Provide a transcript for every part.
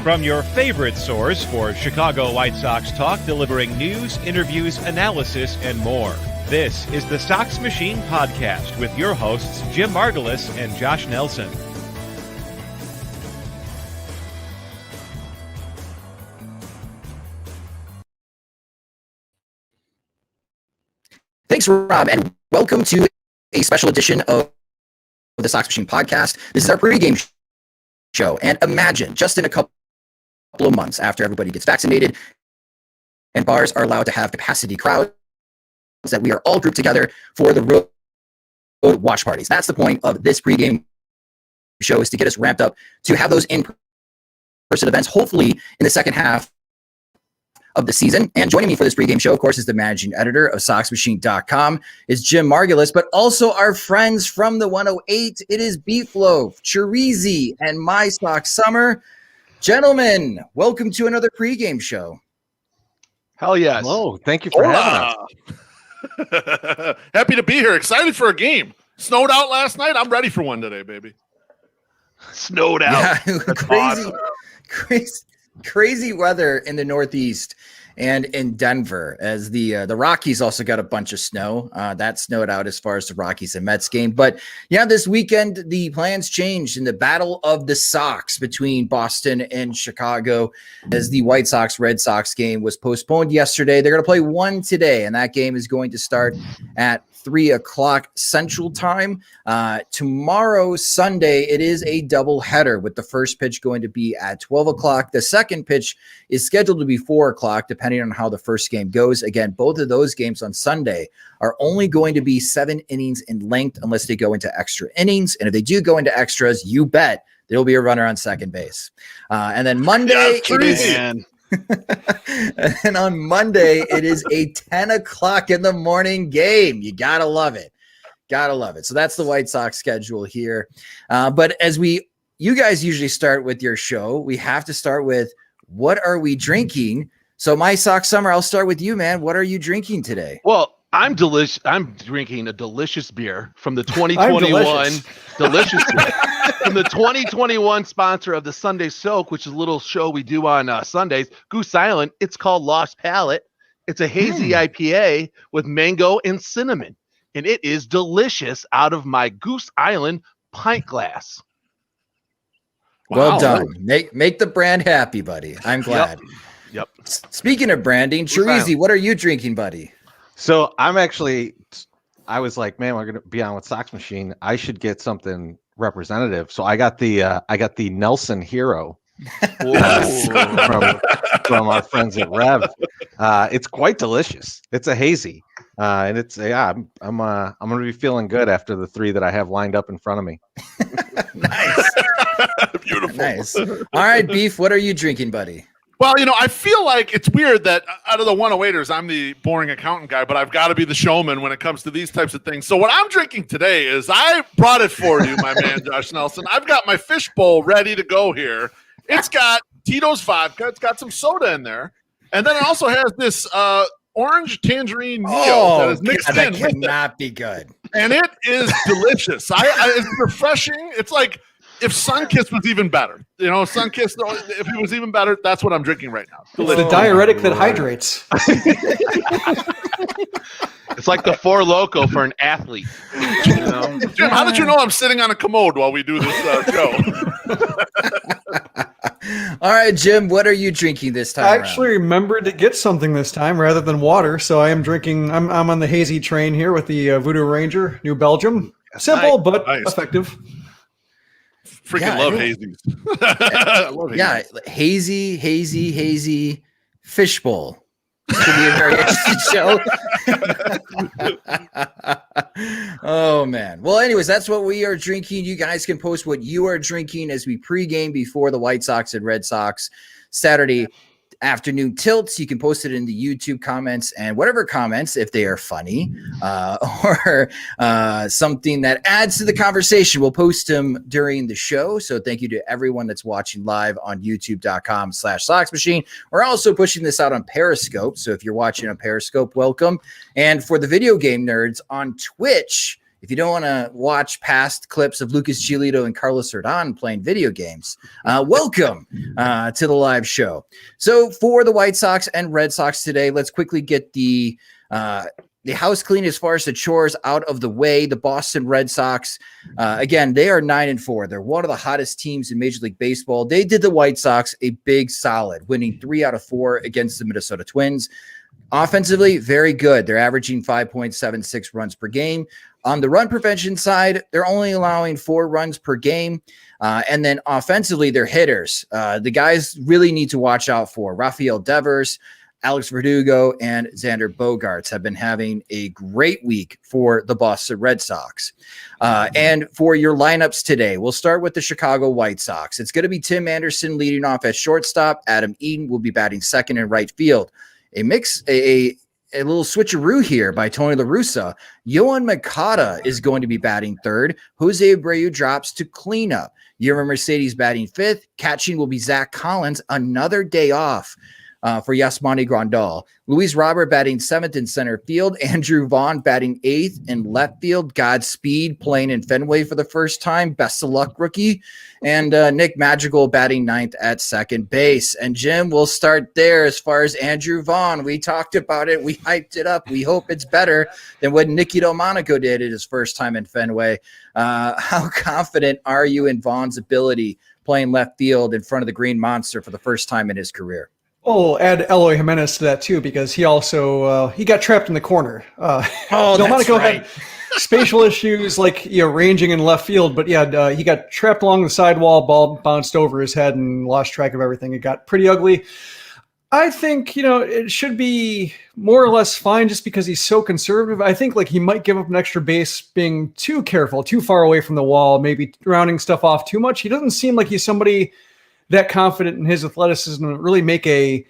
From your favorite source for Chicago White Sox talk, delivering news, interviews, analysis, and more. This is the Sox Machine Podcast with your hosts, Jim Margulis and Josh Nelson. Thanks, Rob, and welcome to a special edition of the Sox Machine Podcast. This is our pregame show, and imagine just in a couple of months after everybody gets vaccinated and bars are allowed to have capacity crowds, that we are all grouped together for the road watch parties. That's the point of this pregame show, is to get us ramped up to have those in-person events, hopefully in the second half of the season. And joining me for this pregame show, of course, is the managing editor of SoxMachine.com, is Jim Margulis, but also our friends from the 108. It is Beef Loaf, Chirizi, and My Sox Summer. Gentlemen, welcome to another pregame show. Hell yes. Hello. Thank you for having us. Happy to be here. Excited for a game. Snowed out last night. I'm ready for one today, baby. Snowed out. Yeah, crazy weather in the Northeast and in Denver, as the Rockies also got a bunch of snow. That snowed out as far as the Rockies and Mets game. But yeah, this weekend, the plans changed in the Battle of the Sox between Boston and Chicago, as the White Sox-Red Sox game was postponed yesterday. They're going to play one today, and that game is going to start at 3 o'clock Central Time. Tomorrow, Sunday, it is a doubleheader, with the first pitch going to be at 12 o'clock. The second pitch is scheduled to be 4 o'clock, depending on how the first game goes. Again, both of those games on Sunday are only going to be 7 innings in length, unless they go into extra innings. And if they do go into extras, you bet there will be a runner on second base. And then Monday, and on Monday, it is a 10 o'clock in the morning game. You got to love it. Got to love it. So that's the White Sox schedule here. But as you guys usually start with your show, we have to start with, what are we drinking? So My Sox Summer, I'll start with you, man. What are you drinking today? Well, I'm drinking a delicious beer from the 2021 delicious beer from the 2021 sponsor of the Sunday Soak, which is a little show we do on Sundays, Goose Island. It's called Lost Palate. It's a hazy IPA with mango and cinnamon, and it is delicious out of my Goose Island pint glass. Well Wow. done. Make the brand happy, buddy. I'm glad. Yep. Speaking of branding, Chirizi, what are you drinking, buddy? So I was like, man, we're going to be on with Sox Machine. I should get something representative. So I got the Nelson Hero from our friends at Rev. It's quite delicious. It's a hazy. And it's, I'm going to be feeling good after the 3 that I have lined up in front of me. Nice. Beautiful. Nice. All right, Beef, what are you drinking, buddy? Well, I feel like it's weird that out of the 108ers, I'm the boring accountant guy, but I've got to be the showman when it comes to these types of things. So what I'm drinking today is, I brought it for you, my man, Josh Nelson. I've got my fishbowl ready to go here. It's got Tito's vodka. It's got some soda in there. And then it also has this orange tangerine Neo that is mixed in. That cannot be good. And it is delicious. It's refreshing. It's like if Sunkist was even better. Sunkist, if it was even better, that's what I'm drinking right now. It's the diuretic that hydrates. It's like the Four Loko for an athlete. Jim, how did you know I'm sitting on a commode while we do this show? All right, Jim, what are you drinking this time? I actually remembered to get something this time rather than water, so I am drinking. I'm on the hazy train here with the Voodoo Ranger, New Belgium. Simple but effective. Freaking love hazies. I love hazies. Hazy fishbowl. It's going to be a very interesting show. Oh, man. Well, anyways, that's what we are drinking. You guys can post what you are drinking as we pregame before the White Sox and Red Sox Saturday afternoon tilts. You can post it in the YouTube comments, and whatever comments, if they are funny or something that adds to the conversation, we'll post them during the show. So thank you to everyone that's watching live on youtube.com/Sox Machine. We're also pushing this out on Periscope. So if you're watching on Periscope, welcome. And for the video game nerds on Twitch, if you don't want to watch past clips of Lucas Giolito and Carlos Rodon playing video games, welcome to the live show. So for the White Sox and Red Sox today, let's quickly get the house clean as far as the chores out of the way. The Boston Red Sox, again, they are 9-4. They're one of the hottest teams in Major League Baseball. They did the White Sox a big solid, winning 3 out of 4 against the Minnesota Twins. Offensively, very good. They're averaging 5.76 runs per game. On the run prevention side, they're only allowing 4 runs per game. And then offensively, they're hitters. The guys really need to watch out for. Rafael Devers, Alex Verdugo, and Xander Bogaerts have been having a great week for the Boston Red Sox. And for your lineups today, we'll start with the Chicago White Sox. It's going to be Tim Anderson leading off at shortstop. Adam Eaton will be batting second in right field. A little switcheroo here by Tony La Russa. Yohan Moncada is going to be batting third. Jose Abreu drops to cleanup. Yermin Mercedes batting fifth. Catching will be Zach Collins. Another day off for Yasmani Grandal. Luis Robert batting seventh in center field. Andrew Vaughn batting eighth in left field. Godspeed playing in Fenway for the first time. Best of luck, rookie. And Nick Madrigal batting ninth at second base. And Jim, we'll start there as far as Andrew Vaughn. We talked about it. We hyped it up. We hope it's better than what Nicky Delmonico did at his first time in Fenway. How confident are you in Vaughn's ability playing left field in front of the Green Monster for the first time in his career? Oh, add Eloy Jimenez to that too, because he also he got trapped in the corner. Delmonico had spatial issues, like ranging in left field, but he got trapped along the sidewall. Ball bounced over his head and lost track of everything. It got pretty ugly. I think it should be more or less fine, just because he's so conservative. I think he might give up an extra base being too careful, too far away from the wall, maybe rounding stuff off too much. He doesn't seem like he's somebody that confident in his athleticism to really make a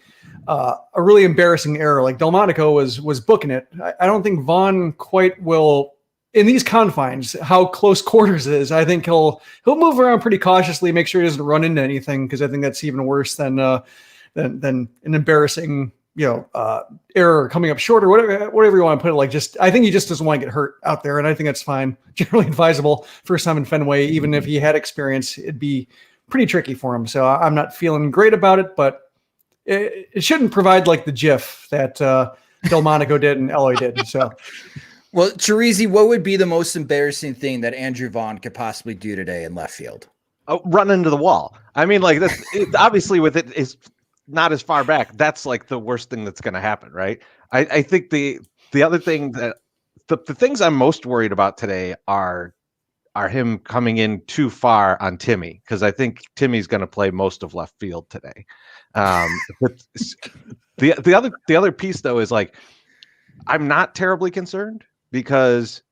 really embarrassing error. Like Delmonico was booking it. I don't think Vaughn quite will, in these confines, how close quarters is. I think he'll move around pretty cautiously, make sure he doesn't run into anything, because I think that's even worse than an embarrassing error coming up short, or whatever you want to put it. I think he just doesn't want to get hurt out there, and I think that's fine. Generally advisable. First time in Fenway, even if he had experience, it'd be pretty tricky for him. So I'm not feeling great about it, but it shouldn't provide the GIF that Delmonico did and Eloy did. So, well, Chirizi, what would be the most embarrassing thing that Andrew Vaughn could possibly do today in left field? Run into the wall. I mean, that's obviously with it is not as far back. That's the worst thing that's going to happen, right? I think the other thing that the things I'm most worried about today are him coming in too far on Timmy, because I think Timmy's going to play most of left field today. But the other piece though is I'm not terribly concerned, because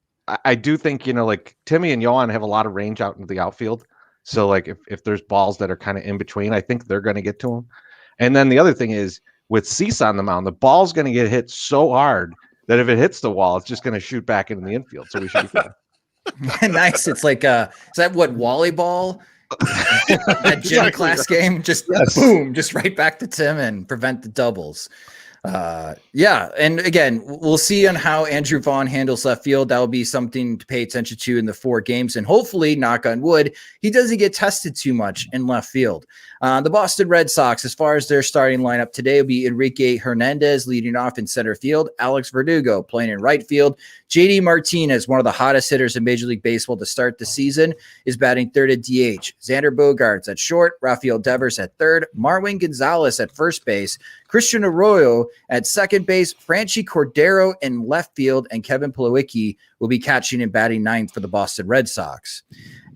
I do think Timmy and Yohan have a lot of range out into the outfield. So if there's balls that are kind of in between, I think they're going to get to him. And then the other thing is, with Cease on the mound, the ball's going to get hit so hard that if it hits the wall, it's just going to shoot back into the infield. So we should be fine. Nice. It's is that what volleyball? That gym class game? Just boom, just right back to Tim and prevent the doubles. And again, we'll see on how Andrew Vaughn handles left field. That'll be something to pay attention to in the 4 games, and hopefully, knock on wood, he doesn't get tested too much in left field. The Boston Red Sox, as far as their starting lineup today, will be Enrique Hernandez leading off in center field, Alex Verdugo playing in right field, JD Martinez, one of the hottest hitters in Major League Baseball to start the season, is batting third at DH. Xander Bogaerts at short, Rafael Devers at third, Marwin Gonzalez at first base, Christian Arroyo at second base, Franchi Cordero in left field, and Kevin Plawecki will be catching and batting ninth for the Boston Red Sox.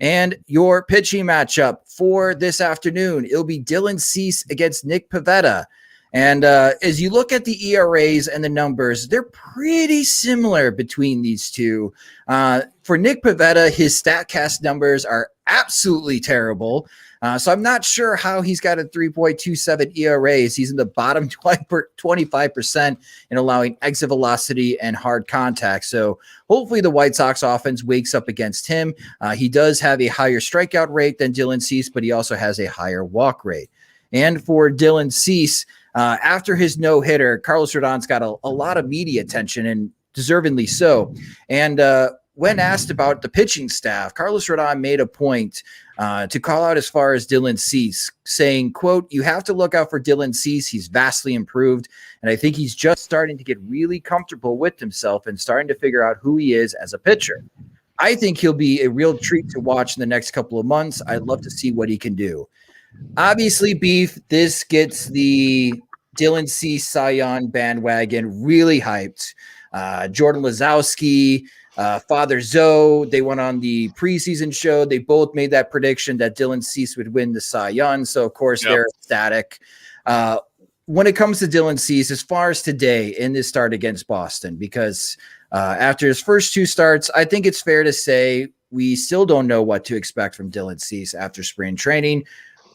And your pitching matchup for this afternoon, it'll be Dylan Cease against Nick Pivetta. And as you look at the ERAs and the numbers, they're pretty similar between these two. For Nick Pivetta, his StatCast numbers are absolutely terrible. So I'm not sure how he's got a 3.27 ERAs. He's in the bottom 25% in allowing exit velocity and hard contact. So hopefully the White Sox offense wakes up against him. He does have a higher strikeout rate than Dylan Cease, but he also has a higher walk rate. And for Dylan Cease, after his no-hitter, Carlos Rodon's got a lot of media attention, and deservedly so. And when asked about the pitching staff, Carlos Rodon made a point to call out as far as Dylan Cease, saying, quote, "You have to look out for Dylan Cease. He's vastly improved. And I think he's just starting to get really comfortable with himself and starting to figure out who he is as a pitcher. I think he'll be a real treat to watch in the next couple of months. I'd love to see what he can do." Obviously, Beef, this gets the Dylan Cease Cy Young bandwagon really hyped. Jordan Lazowski, Father Zoe, they went on the preseason show. They both made that prediction that Dylan Cease would win the Cy Young. So, of course, they're ecstatic. When it comes to Dylan Cease, as far as today in this start against Boston, because after his first 2 starts, I think it's fair to say we still don't know what to expect from Dylan Cease after spring training.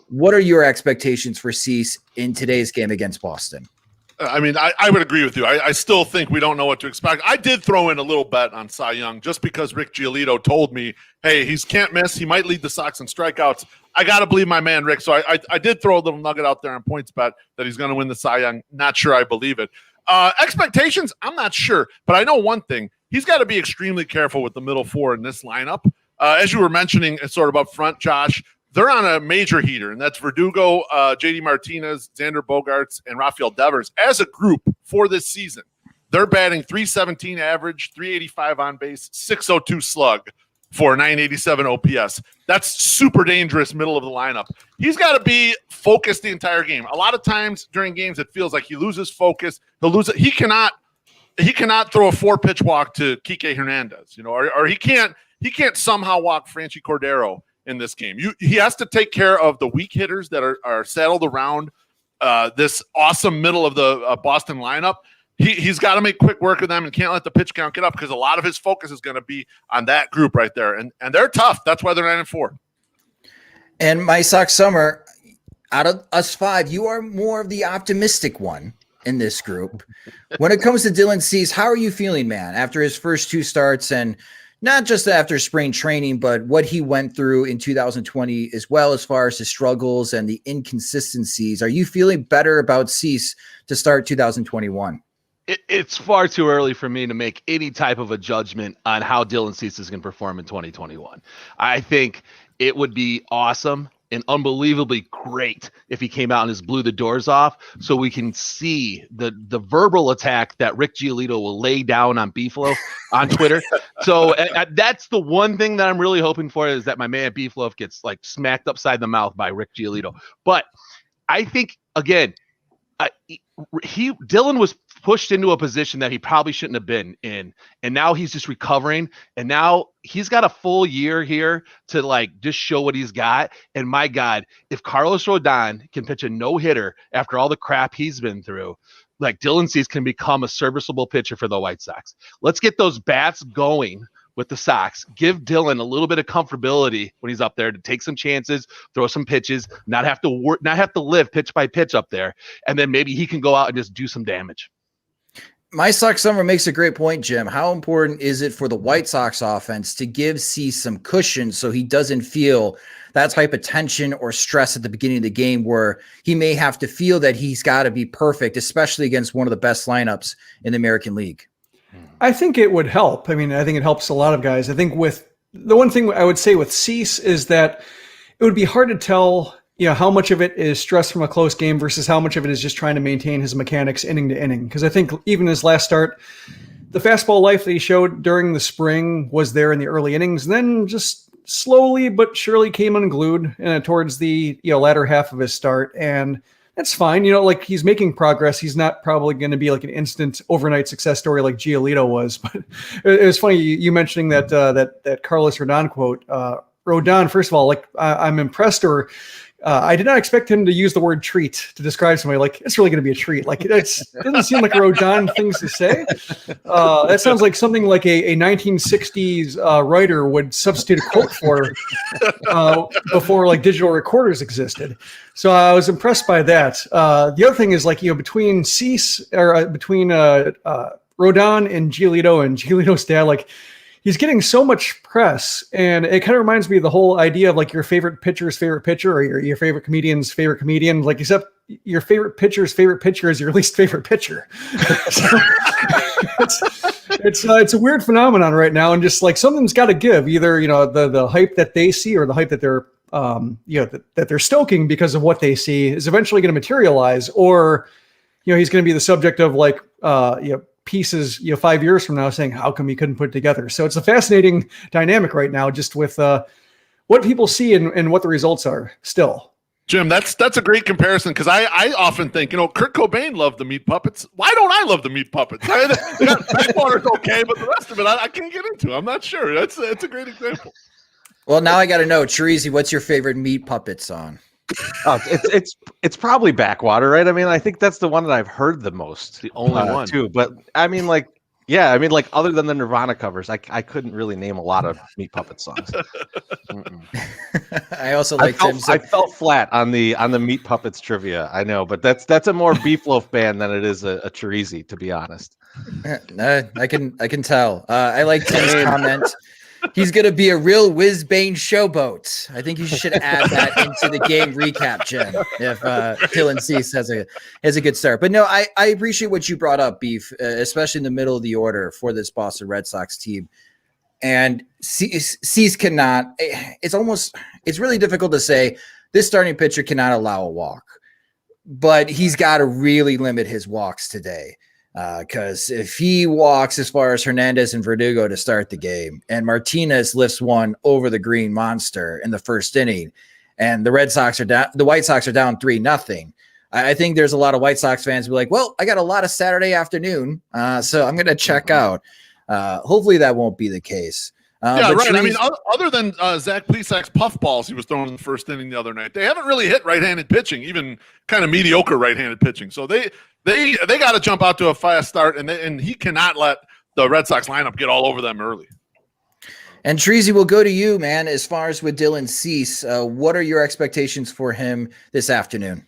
What are your expectations for Cease in today's game against Boston? I mean, I would agree with you. I still think we don't know what to expect. I did throw in a little bet on Cy Young just because Rick Giolito told me, hey, he can't miss. He might lead the Sox in strikeouts. I got to believe my man, Rick. So I did throw a little nugget out there on points bet that he's going to win the Cy Young. Not sure I believe it. Expectations, I'm not sure. But I know one thing. He's got to be extremely careful with the middle 4 in this lineup. As you were mentioning, sort of up front, Josh, they're on a major heater, and that's Verdugo, JD Martinez, Xander Bogaerts, and Rafael Devers. As a group for this season, they're batting .317 average, .385 on base, .602 slug for 987 OPS. That's super dangerous middle of the lineup. He's got to be focused the entire game. A lot of times during games, it feels like he loses focus. He'll lose it. He cannot throw a 4-pitch walk to Kike Hernandez, or he can't somehow walk Franchi Cordero in this game. He has to take care of the weak hitters that are saddled around this awesome middle of the Boston lineup. He's got to make quick work of them and can't let the pitch count get up because a lot of his focus is going to be on that group right there. And they're tough. That's why they're 9-4. And my Sox Summer, out of us 5, you are more of the optimistic one in this group. When it comes to Dylan Cease, how are you feeling, man, after his first 2 starts, and not just after spring training, but what he went through in 2020 as well, as far as his struggles and the inconsistencies? Are you feeling better about Cease to start 2021? It's far too early for me to make any type of a judgment on how Dylan Cease is going to perform in 2021. I think it would be awesome and unbelievably great if he came out and just blew the doors off so we can see the verbal attack that Rick Giolito will lay down on Beefloaf on Twitter. So that's the one thing that I'm really hoping for, is that my man Beefloaf gets like smacked upside the mouth by Rick Giolito. But I think, again, Dylan was pushed into a position that he probably shouldn't have been in, and now he's just recovering, and now he's got a full year here to like just show what he's got. And my God, if Carlos Rodon can pitch a no-hitter after all the crap he's been through, like Dylan Cease can become a serviceable pitcher for the White Sox. Let's get those bats going with the Sox. Give Dylan a little bit of comfortability when he's up there to take some chances, throw some pitches, not have to live pitch by pitch up there, and then maybe he can go out and just do some damage. My Sox Summer makes a great point, Jim. How important is it for the White Sox offense to give Cease some cushion so he doesn't feel that type of tension or stress at the beginning of the game where he may have to feel that he's got to be perfect, especially against one of the best lineups in the American League? I think it would help. I mean, I think it helps a lot of guys. I think with the one thing I would say with Cease is that it would be hard to tell, how much of it is stress from a close game versus how much of it is just trying to maintain his mechanics inning to inning. Because I think even his last start, the fastball life that he showed during the spring was there in the early innings, and then just slowly but surely came unglued towards the latter half of his start. And that's fine. Like he's making progress. He's not probably going to be like an instant overnight success story like Giolito was. But it was funny you mentioning that Carlos Rodon quote. Rodon, first of all, like I'm impressed, or I did not expect him to use the word treat to describe somebody. Like, it's really going to be a treat. Like, it doesn't seem like a Rodon thing to say. That sounds like something like a 1960s writer would substitute a quote for before like digital recorders existed. So I was impressed by that. The other thing is like, between Cease or between Rodon and Giolito's dad, like, he's getting so much press, and it kind of reminds me of the whole idea of like your favorite pitcher's favorite pitcher or your favorite comedian's favorite comedian, like except your favorite pitcher's favorite pitcher is your least favorite pitcher. So It's a weird phenomenon right now, and just like something's got to give. Either the hype that they see or the hype that they're that they're stoking because of what they see is eventually going to materialize, or he's going to be the subject of pieces 5 years from now saying, how come he couldn't put it together? So it's a fascinating dynamic right now, just with what people see and what the results are still. Jim, that's a great comparison, because I often think, Kurt Cobain loved the meat puppets. Why don't I love the meat puppets? Backwater's okay, but the rest of it I can't get into. I'm not sure. That's a great example. Well, now I got to know, Chirizi, what's your favorite meat puppet song? Oh, it's probably Backwater, right? I mean, I think that's the one that I've heard the most. The only one too. But I mean, other than the Nirvana covers, I couldn't really name a lot of Meat Puppet songs. I also like Tim's. I felt flat on the Meat Puppets trivia. I know, but that's a more Beefloaf band than it is a Chirizi, to be honest. I can tell. I like Tim's comment. He's going to be a real whiz-bang showboat. I think you should add that into the game recap, Jim, if Dylan Cease has a good start. But no, I appreciate what you brought up, Beef, especially in the middle of the order for this Boston Red Sox team. And Cease cannot – it's really difficult to say this starting pitcher cannot allow a walk. But he's got to really limit his walks today. Because if he walks as far as Hernandez and Verdugo to start the game, and Martinez lifts one over the green monster in the first inning, and the White Sox are down 3-0, I think there's a lot of White Sox fans who be like, well, I got a lot of Saturday afternoon, so I'm going to check out. Hopefully that won't be the case. Yeah, right. I mean, other than Zach Plesac's puffballs he was throwing in the first inning the other night, they haven't really hit right-handed pitching, even kind of mediocre right-handed pitching. So they got to jump out to a fast start, and he cannot let the Red Sox lineup get all over them early. And Treasy, we'll go to you, man. As far as with Dylan Cease, what are your expectations for him this afternoon?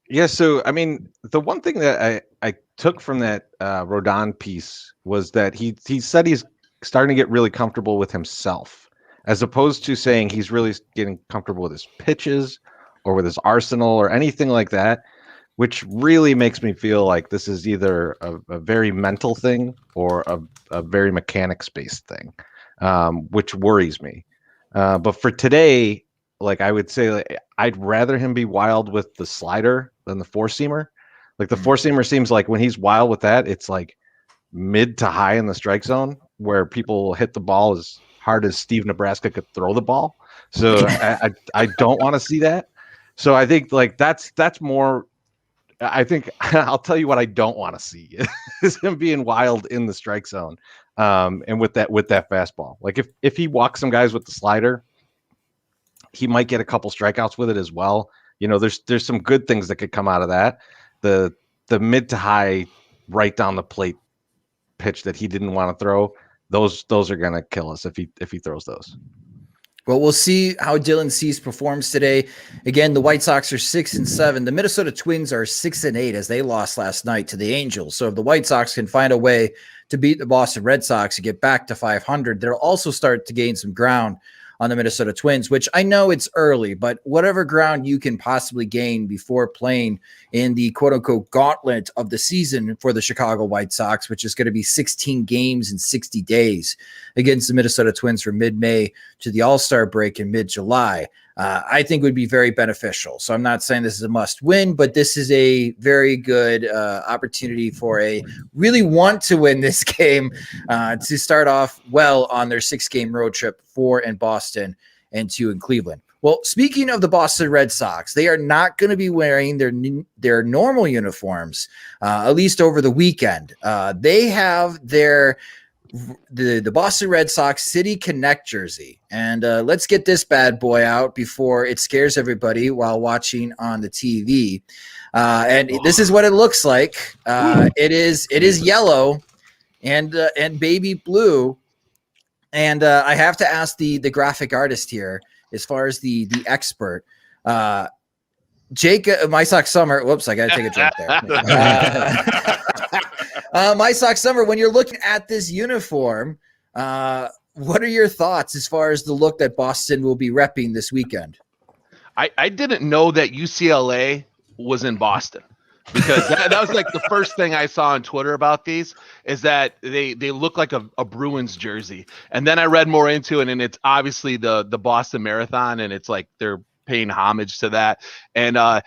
Yeah, so I mean, the one thing that I took from that Rodon piece was that he said he's starting to get really comfortable with himself, as opposed to saying he's really getting comfortable with his pitches or with his arsenal or anything like that, which really makes me feel like this is either a very mental thing or a very mechanics-based thing, which worries me. But for today, I would say I'd rather him be wild with the slider than the four-seamer. Like the four-seamer seems like when he's wild with that, it's like mid to high in the strike zone, where people hit the ball as hard as Steve Nebraska could throw the ball. So I don't want to see that. So I think that's more. I think I'll tell you what I don't want to see is him being wild in the strike zone, and with that fastball. Like if he walks some guys with the slider, he might get a couple strikeouts with it as well. There's some good things that could come out of that. The mid to high right down the plate pitch that he didn't want to throw, those are going to kill us if he throws those. Well, we'll see how Dylan Cease performs today. Again, the White Sox are 6-7. The Minnesota Twins are 6-8 as they lost last night to the Angels. So if the White Sox can find a way to beat the Boston Red Sox and get back to 500, they'll also start to gain some ground on the Minnesota Twins, which I know it's early, but whatever ground you can possibly gain before playing in the quote-unquote gauntlet of the season for the Chicago White Sox, which is going to be 16 games in 60 days against the Minnesota Twins from mid-May to the All-Star break in mid-July, I think would be very beneficial. So I'm not saying this is a must win, but this is a very good opportunity for a really want to win this game to start off well on their 6-game road trip, 4 in Boston and 2 in Cleveland. Well, speaking of the Boston Red Sox, they are not going to be wearing their normal uniforms, at least over the weekend. They have the Boston Red Sox City Connect jersey. And let's get this bad boy out before it scares everybody while watching on the TV. And this is what it looks like. It is yellow and baby blue. And I have to ask the graphic artist here, as far as the expert, Jake, My Sox Summer. Whoops, I got to take a drink there. My Sox Summer, when you're looking at this uniform, what are your thoughts as far as the look that Boston will be repping this weekend? I didn't know that UCLA was in Boston. because that was like the first thing I saw on Twitter about these is that they look like a Bruins jersey. And then I read more into it, and it's obviously the Boston Marathon, and it's like they're paying homage to that. And I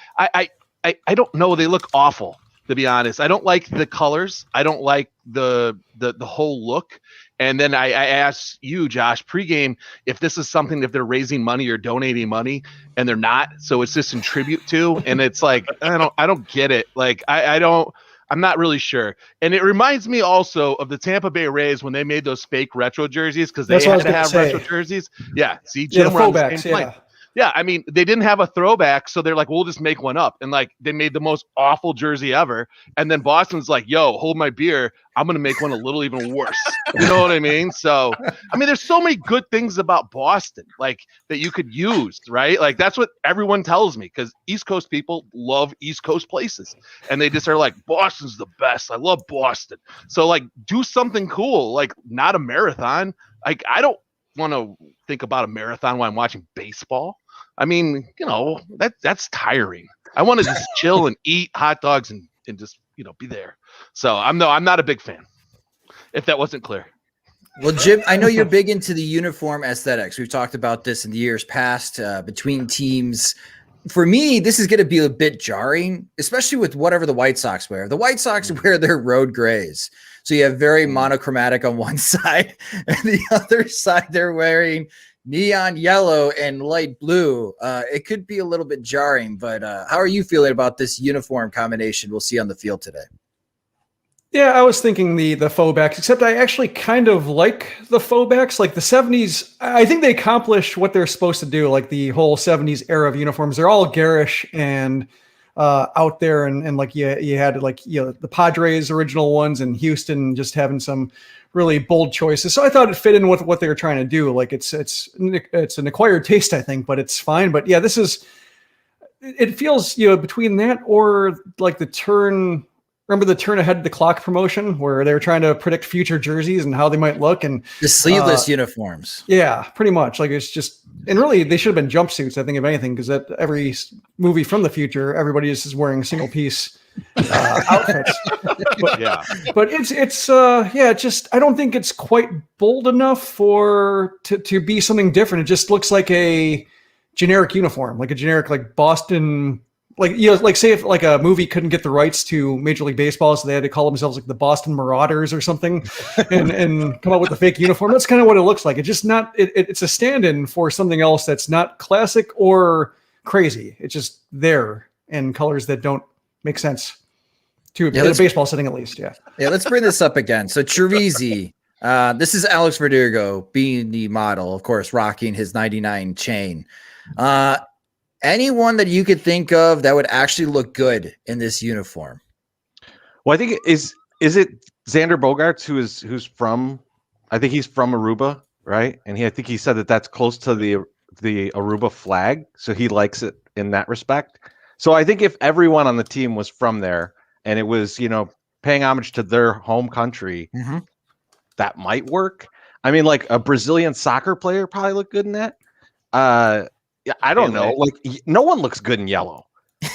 don't know. They look awful, to be honest. I don't like the colors. I don't like the whole look. And then I asked you, Josh, pregame, if this is something, if they're raising money or donating money, and they're not. So it's just in tribute to, and it's like, I don't get it. Like, I'm not really sure. And it reminds me also of the Tampa Bay Rays when they made those fake retro jerseys, because they had to have retro jerseys. Yeah. See, Jim, the fullbacks, yeah. Yeah, I mean, they didn't have a throwback, so they're like, we'll just make one up. And like, they made the most awful jersey ever. And then Boston's like, yo, hold my beer. I'm going to make one a little even worse. You know what I mean? So, I mean, there's so many good things about Boston, like, that you could use, right? Like, that's what everyone tells me, because East Coast people love East Coast places. And they just are like, Boston's the best. I love Boston. So, like, do something cool, like not a marathon. Like, I don't want to think about a marathon while I'm watching baseball. I mean, you know, that's tiring. I want to just chill and eat hot dogs and just, you know, be there. So I'm not a big fan, if that wasn't clear. Well, Jim, I know you're big into the uniform aesthetics. We've talked about this in the years past between teams. For me, this is going to be a bit jarring, especially with whatever the White Sox wear. The White Sox wear their road grays. So you have very monochromatic on one side, and the other side they're wearing neon yellow and light blue. It could be a little bit jarring, but how are you feeling about this uniform combination we'll see on the field today? Yeah, I was thinking the faux backs, except I actually kind of like the faux backs. Like the 70s, I think they accomplished what they're supposed to do, like the whole 70s era of uniforms. They're all garish and out there, and like you had like, you know, the Padres original ones, and Houston just having some really bold choices. So I thought it fit in with what they were trying to do. Like it's an acquired taste, I think, but it's fine. But yeah, it feels, you know, between that or like the turn. Remember the turn ahead the clock promotion where they were trying to predict future jerseys and how they might look, and the sleeveless uniforms. Yeah, pretty much. Like it's just, and really they should have been jumpsuits, I think, if anything, because that every movie from the future, everybody is wearing single piece outfits. But, Yeah, but it's just, I don't think it's quite bold enough to be something different. It just looks like a generic uniform, like a generic, like Boston. Like, you know, like say if like a movie couldn't get the rights to Major League Baseball, so they had to call themselves like the Boston Marauders or something, and come up with a fake uniform. That's kind of what it looks like. It's just not. It's a stand-in for something else that's not classic or crazy. It's just there in colors that don't make sense to in a baseball setting, at least. Yeah. Yeah. Let's bring this up again. So Chirizi, this is Alex Verdugo being the model, of course, rocking his 99 chain. Anyone that you could think of that would actually look good in this uniform? Well, I think is it Xander Bogaerts who's from, I think he's from Aruba, right? And I think he said that that's close to the Aruba flag, so he likes it in that respect. So I think if everyone on the team was from there and it was, you know, paying homage to their home country, that might work. I mean, like a Brazilian soccer player probably look good in that. Yeah, I don't know. Like, no one looks good in yellow.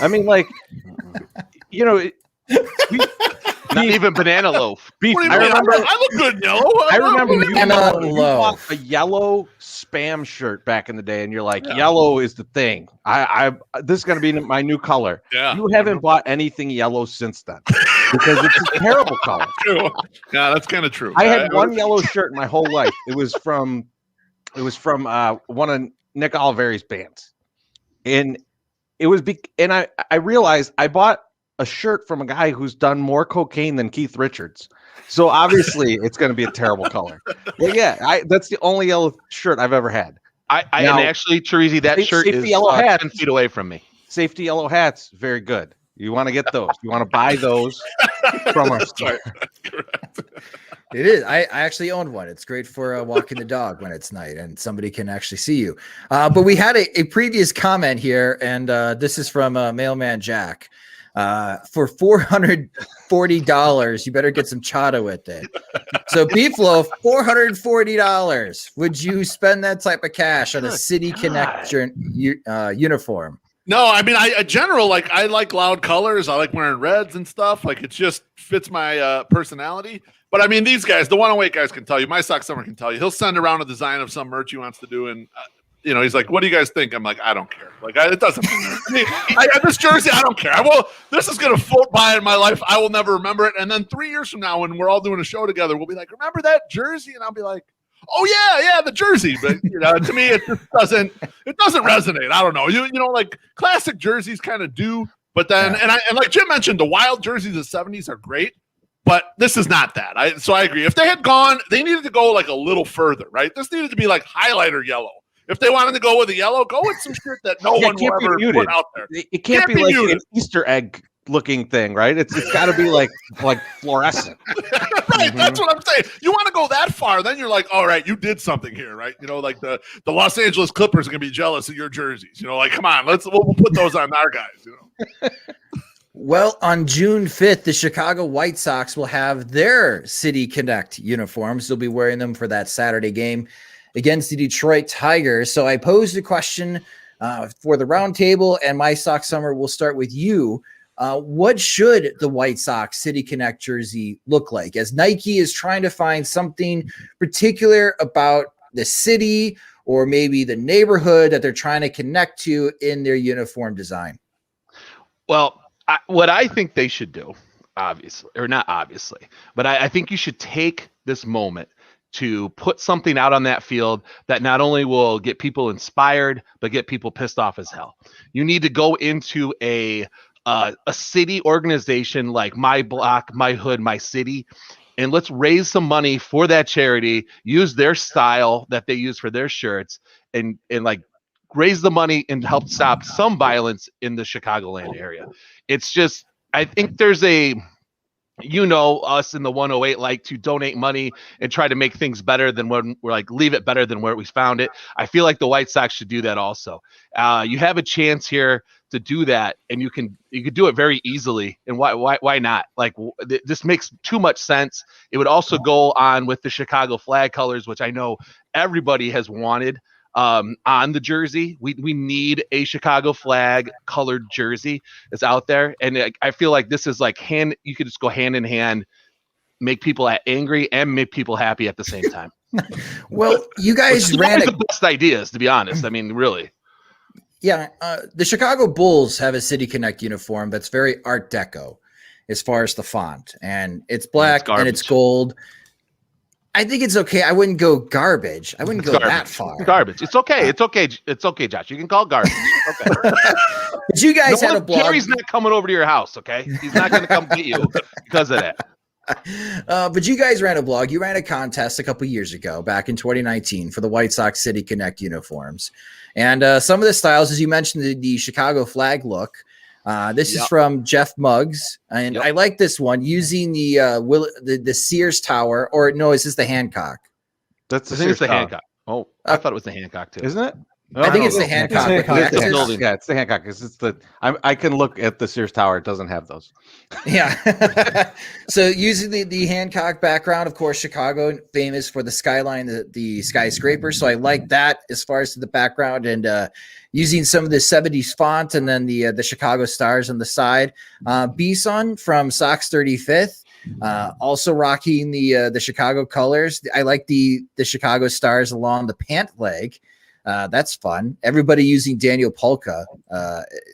I mean, like, you know, not even banana loaf. What do you mean? I look good in yellow. I remember you bought a yellow Spam shirt back in the day, and you're like, yellow is the thing. This is going to be my new color. Yeah. You haven't bought anything yellow since then because it's a terrible color. Yeah, that's kind of true. I had one yellow shirt my whole life. It was from one of Nick Oliveri's bands, and it was and I realized I bought a shirt from a guy who's done more cocaine than Keith Richards, so obviously it's going to be a terrible color. But yeah, that's the only yellow shirt I've ever had. And actually, Chirizi, that shirt is yellow hat 10 feet away from me. Safety yellow hats, very good. You want to get those. You want to buy those from our store. It is. I actually own one. It's great for walking the dog when it's night and somebody can actually see you. But we had a previous comment here, and this is from Mailman Jack. For $440, you better get some chata with it. So Beef Loaf, $440. Would you spend that type of cash on a City Connect uniform? No, I mean, I general, like, I like loud colors. I like wearing reds and stuff. Like, it just fits my personality. But I mean, these guys, the 108 guys can tell you. My Sox Summer can tell you. He'll send around a design of some merch he wants to do, and he's like, "What do you guys think?" I'm like, "I don't care. Like, it doesn't matter. I mean, I got this jersey. I don't care. This is gonna float by in my life. I will never remember it. And then 3 years from now, when we're all doing a show together, we'll be like, "Remember that jersey?" And I'll be like, "Oh yeah, the jersey." But to me, it just doesn't resonate. I don't know. Like classic jerseys kind of do, but then and like Jim mentioned, the wild jerseys of the 70s are great. But this is not that. So I agree. If they had gone, they needed to go like a little further, right? This needed to be like highlighter yellow. If they wanted to go with a yellow, go with some shit that no one will ever put out there. It can't be like an Easter egg looking thing, right? It's got to be like fluorescent. Right, that's what I'm saying. You want to go that far, then you're like, all right, you did something here, right? Like the Los Angeles Clippers are gonna be jealous of your jerseys. Like, come on, we'll put those on our guys. Well, on June 5th, the Chicago White Sox will have their City Connect uniforms. They'll be wearing them for that Saturday game against the Detroit Tigers. So I posed a question for the roundtable, and my Sox Summer will start with you. What should the White Sox City Connect jersey look like? As Nike is trying to find something particular about the city or maybe the neighborhood that they're trying to connect to in their uniform design. Well, what I think they should do, obviously, or not obviously, but I think you should take this moment to put something out on that field that not only will get people inspired, but get people pissed off as hell. You need to go into a city organization like My Block, My Hood, My City, and let's raise some money for that charity, use their style that they use for their shirts, and like raise the money and help stop some violence in the Chicagoland area. It's just, I think there's us in the 108 like to donate money and try to make things better than when we're like, leave it better than where we found it. I feel like the White Sox should do that also. You have a chance here to do that, and you could do it very easily. And why not? Like, this makes too much sense. It would also go on with the Chicago flag colors, which I know everybody has wanted on the jersey. We need a Chicago flag colored jersey that's out there, and I feel like this is like you could just go hand in hand, make people angry and make people happy at the same time. Well, you guys ran the best ideas, to be honest. I mean, really. Yeah, the Chicago Bulls have a City Connect uniform that's very Art Deco as far as the font, and it's black and it's gold. I think it's okay. I wouldn't go garbage. I wouldn't go that far. Garbage. It's okay. It's okay. It's okay, Josh. You can call it garbage. Okay. But you guys had a blog. Jerry's not coming over to your house, okay? He's not going to come get you because of that. But you guys ran a blog. You ran a contest a couple years ago, back in 2019, for the White Sox City Connect uniforms. And some of the styles, as you mentioned, the Chicago flag look. This is from Jeff Muggs, and I like this one using the Sears Tower, or no, is this the Hancock? I think it's the Hancock. Oh, I thought it was the Hancock too. Isn't it? I think it's the Hancock. Yeah, it's the Hancock. It's the. I can look at the Sears Tower. It doesn't have those. Yeah. So using the Hancock background, of course, Chicago famous for the skyline, the skyscraper. So I like that as far as the background, and using some of the 70s font, and then the Chicago stars on the side. Bison from Sox 35th. Also rocking the Chicago colors. I like the Chicago stars along the pant leg. That's fun. Everybody using Daniel Polka.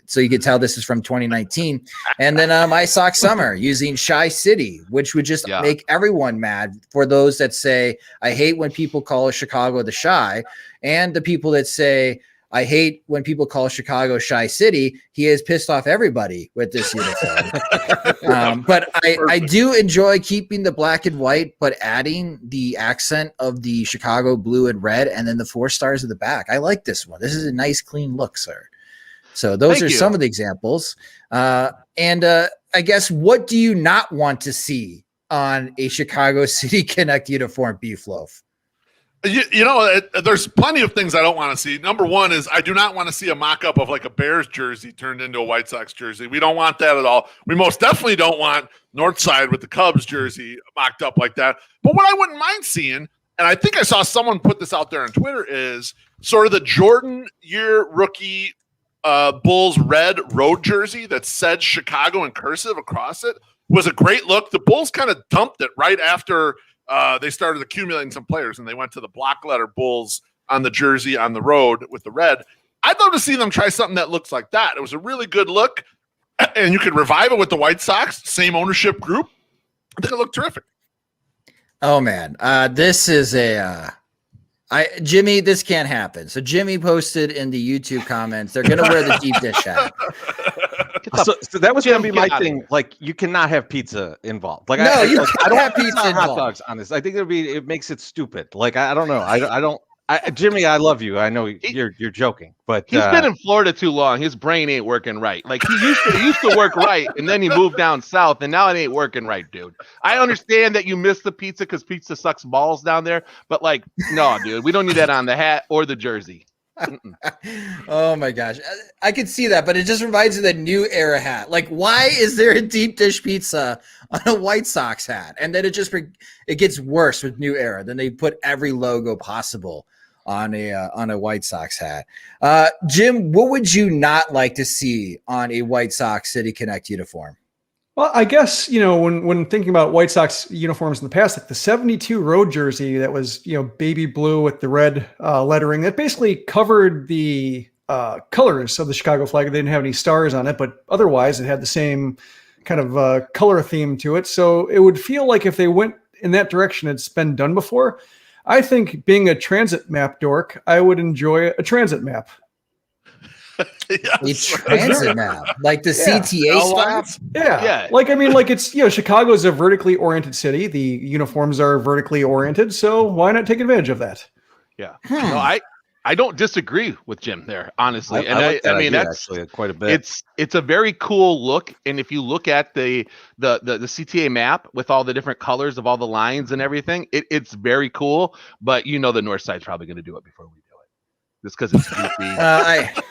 So you can tell this is from 2019. And then my Sox Summer using Shy City, which would just make everyone mad, for those that say, I hate when people call Chicago the Shy, and the people that say, I hate when people call Chicago Shy City. He has pissed off everybody with this uniform. But I do enjoy keeping the black and white, but adding the accent of the Chicago blue and red, and then the 4 stars at the back. I like this one. This is a nice, clean look, sir. So those are some of the examples. And I guess, what do you not want to see on a Chicago City Connect uniform, Beef Loaf? There's plenty of things I don't want to see. Number one is, I do not want to see a mock-up of like a Bears jersey turned into a White Sox jersey. We don't want that at all. We most definitely don't want Northside with the Cubs jersey mocked up like that. But what I wouldn't mind seeing, and I think I saw someone put this out there on Twitter, is sort of the Jordan year rookie Bulls red road jersey that said Chicago in cursive across it was a great look. The Bulls kind of dumped it right after they started accumulating some players, and they went to the block letter Bulls on the jersey on the road with the red. I'd love to see them try something that looks like that. It was a really good look, and you could revive it with the White Sox, same ownership group. I think it looked terrific. Oh man, this is Jimmy, this can't happen. So Jimmy posted in the YouTube comments, they're going to wear the deep dish hat. So that was going to be my thing. Like, you cannot have pizza involved. Like, no, I don't have pizza involved. Hot dogs on this. I think it makes it stupid. Like, I don't know. Jimmy, I love you. I know you're joking, but he's been in Florida too long. His brain ain't working right. Like, he used to work right, and then he moved down south, and now it ain't working right, dude. I understand that you miss the pizza because pizza sucks balls down there, but like, no, dude, we don't need that on the hat or the jersey. Oh my gosh, I could see that, but it just reminds me of the New Era hat. Like, why is there a deep dish pizza on a White Sox hat? And then it gets worse with New Era. Then they put every logo possible on a White Sox hat. Jim, what would you not like to see on a White Sox City Connect uniform? Well, I guess, when thinking about White Sox uniforms in the past, like the 72 road jersey that was, baby blue with the red lettering, that basically covered the colors of the Chicago flag. They didn't have any stars on it, but otherwise it had the same kind of color theme to it. So it would feel like if they went in that direction, it's been done before. I think, being a transit map dork, I would enjoy a transit map. Yes. A transit map, like the CTA spots. Yeah. It's Chicago's a vertically oriented city. The uniforms are vertically oriented, so why not take advantage of that? Yeah. No, I don't disagree with Jim there, honestly. I mean that's actually quite a bit. It's a very cool look, and if you look at the CTA map with all the different colors of all the lines and everything, it's very cool. But the North Side's probably going to do it before we do it, just because it's goofy.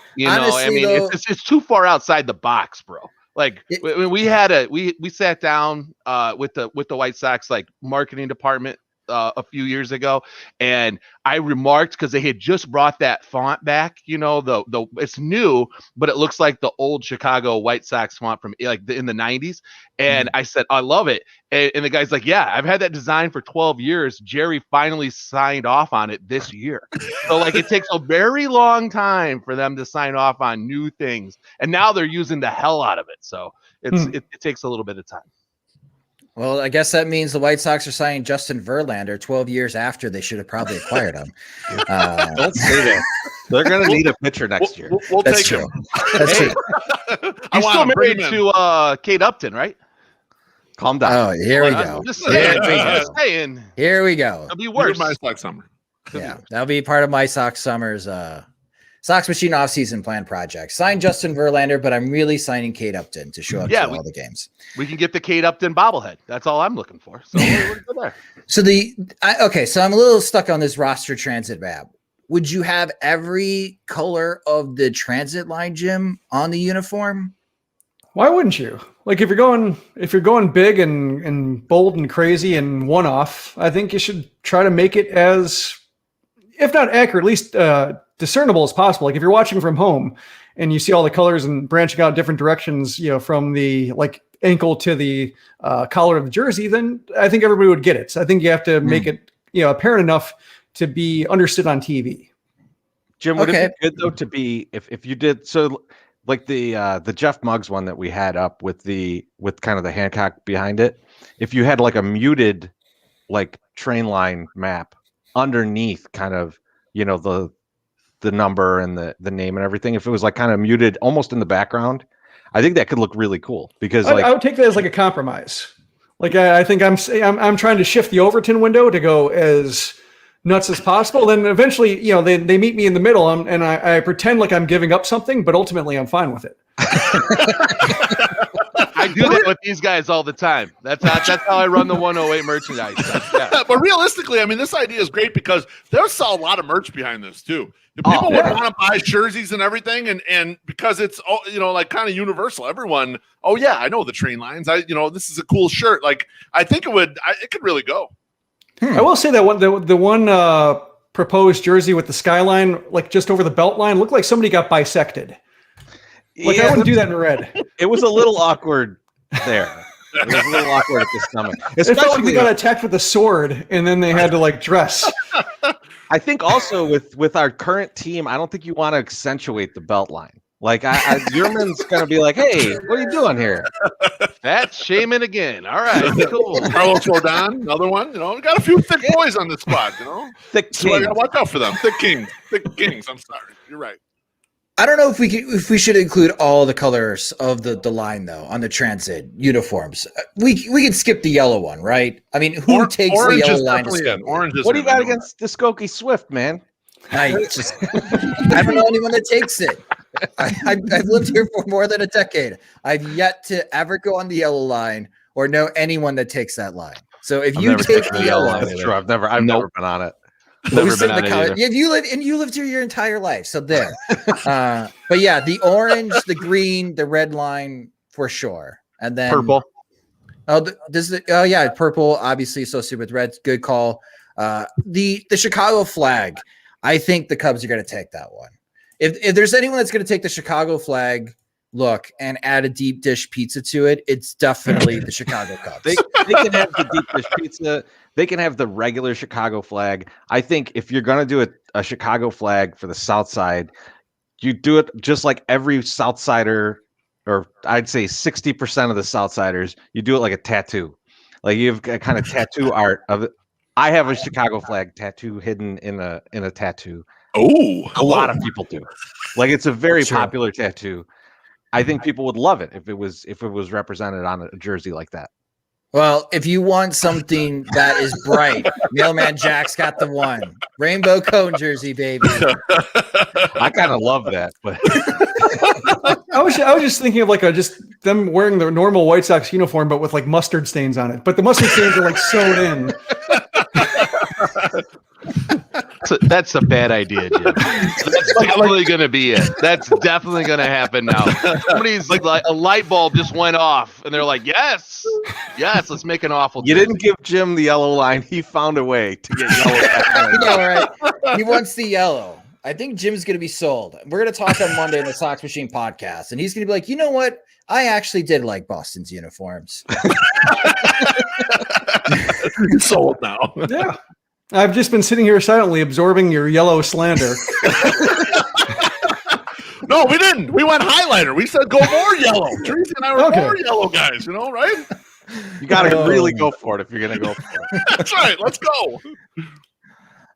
It's too far outside the box, bro. Like, we sat down with the White Sox marketing department a few years ago, and I remarked, because they had just brought that font back, it's new, but it looks like the old Chicago White Sox font from in the 90s. And I said, I love it. And the guy's like, yeah, I've had that design for 12 years. Jerry finally signed off on it this year. So it takes a very long time for them to sign off on new things. And now they're using the hell out of it. So it takes a little bit of time. Well, I guess that means the White Sox are signing Justin Verlander 12 years after they should have probably acquired him. Don't say that. They're going to need a pitcher next year. We'll That's take true. him. That's true. He's still married to Kate Upton, right? Calm down. Oh, here we go. I'm just saying. Here we go. It'll be worse. My Sox summer. Yeah, that'll be part of my Sox Summer's Sox Machine off-season plan project. Sign Justin Verlander, but I'm really signing Kate Upton to show up to all the games. We can get the Kate Upton bobblehead. That's all I'm looking for. So we're good there. So so I'm a little stuck on this roster transit map. Would you have every color of the transit line, Jim, on the uniform? Why wouldn't you? Like, if you're going big and bold and crazy and one-off, I think you should try to make it as, if not accurate, at least discernible as possible. Like, if you're watching from home and you see all the colors and branching out different directions, from the ankle to the collar of the jersey, then I think everybody would get it. So I think you have to make it apparent enough to be understood on TV. Jim, would it be good though to be if you did so, like the Jeff Muggs one that we had up with kind of the Hancock behind it? If you had a muted train line map underneath, kind of the number and the name and everything, if it was kind of muted almost in the background, I think that could look really cool, because I would take that as a compromise. I think I'm trying to shift the Overton window to go as nuts as possible. Then eventually, they meet me in the middle, and I pretend like I'm giving up something, but ultimately I'm fine with it. I do that with these guys all the time. That's how I run the 108 merchandise. Yeah. But realistically, I mean, this idea is great because there's a lot of merch behind this too. People would want to buy jerseys and everything, and because it's kind of universal. Everyone, I know the train lines. This is a cool shirt. I think it could really go. I will say that the one proposed jersey with the skyline, just over the belt line, looked like somebody got bisected. Like, I wouldn't do that in red. It was a little awkward there. It was a little awkward at the stomach. It felt like they Especially, got attacked with a sword, and then they had to like dress. I think also with our current team, I don't think you want to accentuate the belt line. Like, Yerman's going to be like, hey, what are you doing here? That's shaming again. All right, cool. Carlos Rodon, another one. You know, we got a few thick boys on the squad. You know, Thick so I king. gotta watch out for them. Thick kings. I'm sorry. You're right. I don't know if we should include all the colors of the line though on the transit uniforms. We can skip the yellow one, right? I mean, who takes the orange yellow is line to definitely school? in. Orange is What do you in. got against Muskogee Swift, man? I don't know anyone that takes it. I've lived here for more than a decade. I've yet to ever go on the yellow line or know anyone that takes that line. So if you take the yellow line, That's true. I've never been on it. Never been on it either. yeah, you lived here your entire life. So there. But yeah, the orange, the green, the red line for sure. And then Purple. Yeah, purple obviously associated with red. Good call. The Chicago flag. I think the Cubs are going to take that one. If there's anyone that's going to take the Chicago flag look and add a deep dish pizza to it, it's definitely the Chicago Cubs. They can have the deep dish pizza. They can have the regular Chicago flag. I think if you're going to do a Chicago flag for the South Side, you do it just like every South Sider, or I'd say 60% of the South Siders, you do it like a tattoo. Like you have a kind of tattoo art of it. I have a Chicago flag tattoo hidden in a tattoo. Oh, A lot of people do. Like it's a very Sure. popular tattoo. I think people would love it if it was represented on a jersey like that. Well, if you want something that is bright, Mailman Jack's got the one. Rainbow cone jersey, baby. I kind of love that, but I was just thinking of like just them wearing their normal White Sox uniform, but with like mustard stains on it. But the mustard stains are like sewn in. That's a bad idea, Jim. That's definitely going to be it. That's definitely going to happen now. Somebody's like a light bulb just went off, and they're like, yes, let's make an awful. you jersey." didn't give Jim the yellow line. He found a way to get yellow back on. You know, right? He wants the yellow. I think Jim's going to be sold. We're going to talk on Monday in the Sox Machine podcast, and he's going to be like, you know what? I actually did like Boston's uniforms. You're sold now. Yeah. I've just been sitting here silently absorbing your yellow slander. No, we didn't. We went highlighter. We said go more yellow. Tracy and I were Okay. more yellow guys, you know, right? You got to really go for it if you're going to go for it. That's right. Let's go.